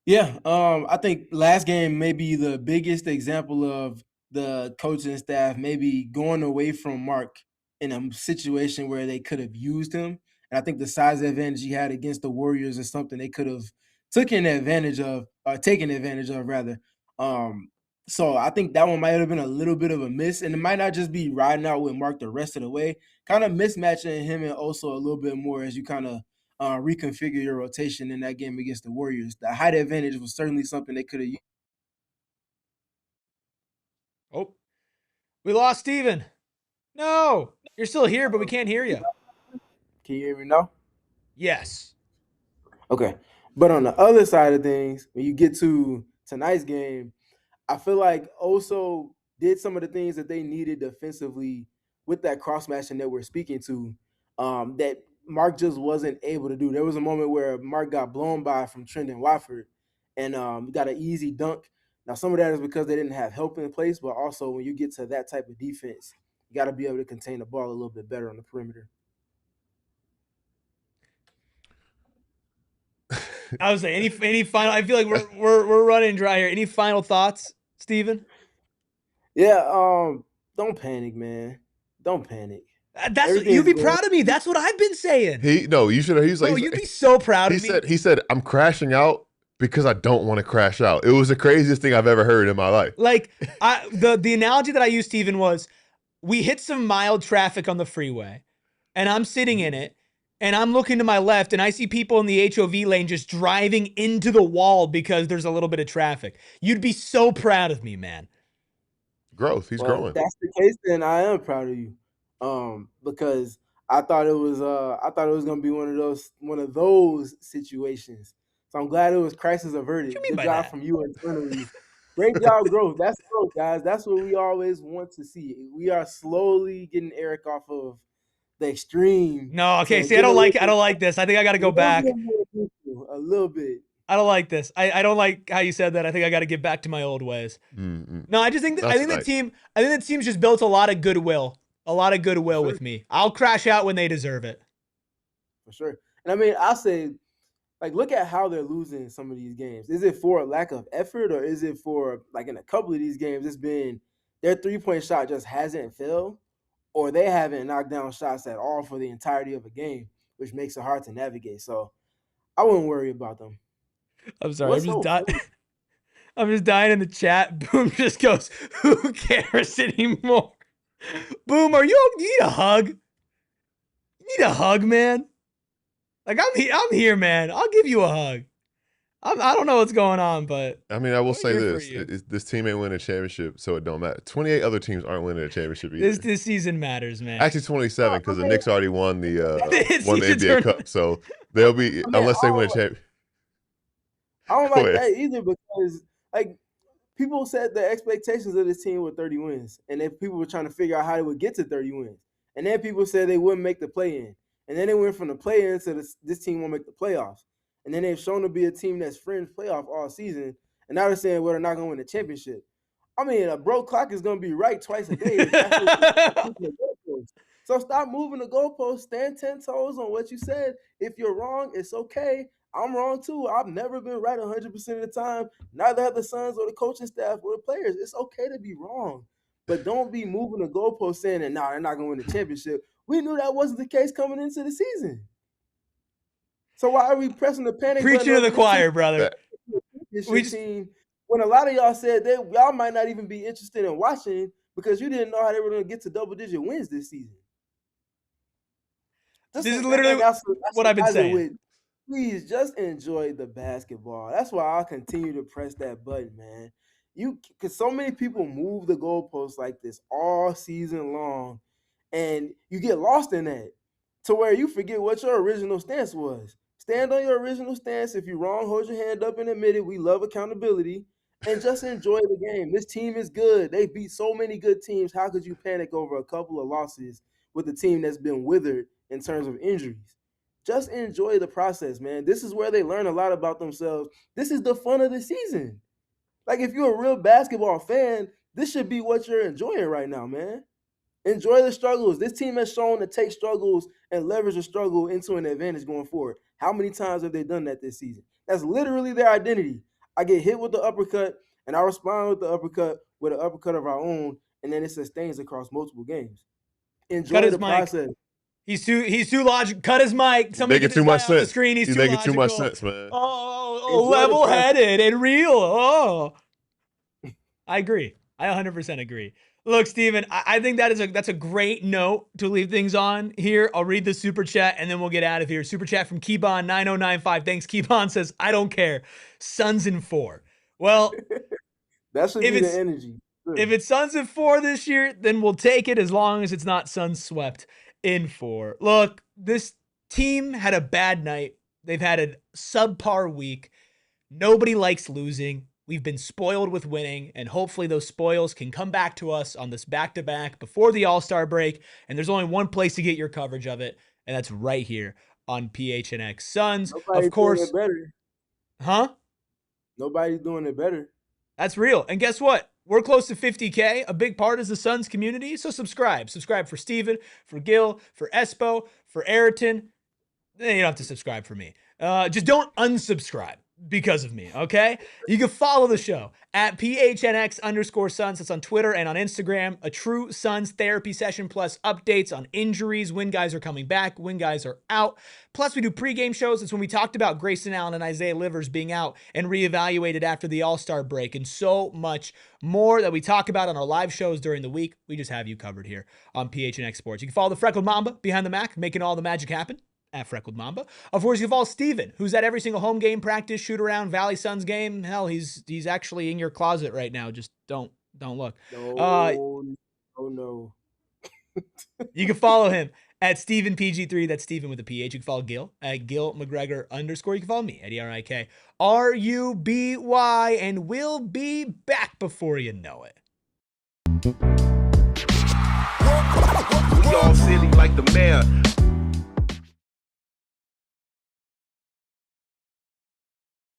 Yeah, I think last game may be the biggest example of the coaching staff maybe going away from Mark in a situation where they could have used him. And I think the size advantage he had against the Warriors is something they could have taken advantage of rather. Um, so I think that one might have been a little bit of a miss, and it might not just be riding out with Mark the rest of the way, kind of mismatching him and also a little bit more as you kind of reconfigure your rotation in that game against the Warriors. The height advantage was certainly something they could have used. Oh, we lost Steven. No, you're still here, but we can't hear you. Can you hear me now? Yes. Okay. But on the other side of things, when you get to tonight's game, I feel like also did some of the things that they needed defensively with that cross matching that we're speaking to, that Mark just wasn't able to do. There was a moment where Mark got blown by from Trendon Watford and got an easy dunk. Now, some of that is because they didn't have help in place, but also when you get to that type of defense, you got to be able to contain the ball a little bit better on the perimeter. I was saying, any final? I feel like we're running dry here. Any final thoughts, Steven? Yeah, don't panic, man. Don't panic. You'd be proud of me. That's what I've been saying. You should have. He's like, you'd be so proud of me. He said, I'm crashing out because I don't want to crash out. It was the craziest thing I've ever heard in my life. Like, the analogy that I used, Steven, was we hit some mild traffic on the freeway, and I'm sitting in it, and I'm looking to my left, and I see people in the HOV lane just driving into the wall because there's a little bit of traffic. You'd be so proud of me, man. Growth. He's growing. If that's the case, then I am proud of you. Because I thought it was gonna be one of those situations. So I'm glad it was crisis averted. Good job from you internally. Great job, growth. That's growth, guys. That's what we always want to see. We are slowly getting Eric off of the extreme. No, okay. See, I don't like this. I think I got to go back a little bit. I don't like this. I don't like how you said that. I think I got to get back to my old ways. Mm-hmm. No, I think the team's just built a lot of goodwill. With me. I'll crash out when they deserve it. For sure. And I mean, I'll say, like, look at how they're losing some of these games. Is it for a lack of effort, or is it for, like, in a couple of these games, it's been their three-point shot just hasn't fell, or they haven't knocked down shots at all for the entirety of a game, which makes it hard to navigate. So I wouldn't worry about them. I'm sorry. I'm just dying in the chat. Boom just goes, who cares anymore? Boom, you need a hug? You need a hug, man? Like, I'm here, man. I'll give you a hug. I don't know what's going on, but I mean, I will say this: this team ain't winning a championship, so it don't matter. 28 other teams aren't winning a championship either. This season matters, man. Actually, 27 because the Knicks already won the NBA Cup, so they'll be unless they win a championship. I don't like that either because, like, people said the expectations of this team were 30 wins, and then people were trying to figure out how they would get to 30 wins. And then people said they wouldn't make the play-in. And then they went from the play-in to this team won't make the playoffs. And then they've shown to be a team that's fringe playoff all season. And now they're saying, well, they're not going to win the championship. I mean, a broke clock is going to be right twice a day. So stop moving the goalposts. Stand 10 toes on what you said. If you're wrong, it's okay. I'm wrong too. I've never been right 100% of the time. Neither have the Suns or the coaching staff or the players. It's okay to be wrong. But don't be moving the goalposts saying that, they're not going to win the championship. We knew that wasn't the case coming into the season. So why are we pressing the panic button? Preaching to the choir, brother. When a lot of y'all said that y'all might not even be interested in watching because you didn't know how they were going to get to double-digit wins this season. This is literally what I've been saying. Please just enjoy the basketball. That's why I'll continue to press that button, man. Because so many people move the goalposts like this all season long, and you get lost in that to where you forget what your original stance was. Stand on your original stance. If you're wrong, hold your hand up and admit it. We love accountability, and just enjoy the game. This team is good. They beat so many good teams. How could you panic over a couple of losses with a team that's been withered in terms of injuries? Just enjoy the process, man. This is where they learn a lot about themselves. This is the fun of the season. Like, if you're a real basketball fan, this should be what you're enjoying right now, man. Enjoy the struggles. This team has shown to take struggles and leverage a struggle into an advantage going forward. How many times have they done that this season? That's literally their identity. I get hit with the uppercut, and I respond with the uppercut with an uppercut of our own, and then it sustains across multiple games. Enjoy the process. He's too logical. Cut his mic. Somebody making too much sense. The screen. He's making too much sense, man. Oh, level-headed and real. Oh, I agree. I 100% agree. Look, Steven, I think that's a great note to leave things on here. I'll read the super chat and then we'll get out of here. Super chat from Keybon 9095. Thanks. Keybon says, "I don't care. Suns in 4." Well, that should be the energy. Good. If it's Suns in 4 this year, then we'll take it as long as it's not Suns swept in 4. Look, this team had a bad night. They've had a subpar week. Nobody likes losing. We've been spoiled with winning, and hopefully those spoils can come back to us on this back-to-back before the All-Star break. And there's only one place to get your coverage of it, and that's right here on PHNX Suns. Nobody's of course. doing it better. Huh? Nobody's doing it better. That's real. And guess what? We're close to 50K. A big part is the Suns community. So subscribe. Subscribe for Steven, for Gil, for Espo, for Ayrton. You don't have to subscribe for me. Just don't unsubscribe. because of me, okay? You can follow the show at PHNX_Suns. That's on Twitter and on Instagram. A true Suns therapy session plus updates on injuries, when guys are coming back, when guys are out. Plus, we do pregame shows. It's when we talked about Grayson Allen and Isaiah Livers being out and reevaluated after the All-Star break, and so much more that we talk about on our live shows during the week. We just have you covered here on PHNX Sports. You can follow the Freckled Mamba behind the Mac, making all the magic happen, at Freckled Mamba. Of course, you can follow Steven, who's at every single home game, practice, shoot around, Valley Suns game. Hell, he's actually in your closet right now. Just don't look. No, no. You can follow him at Steven PG3. That's Steven with a PH. You can follow Gil at Gil McGregor _. You can follow me at ERIKRUBY, and we'll be back before you know it. We all silly like the mayor.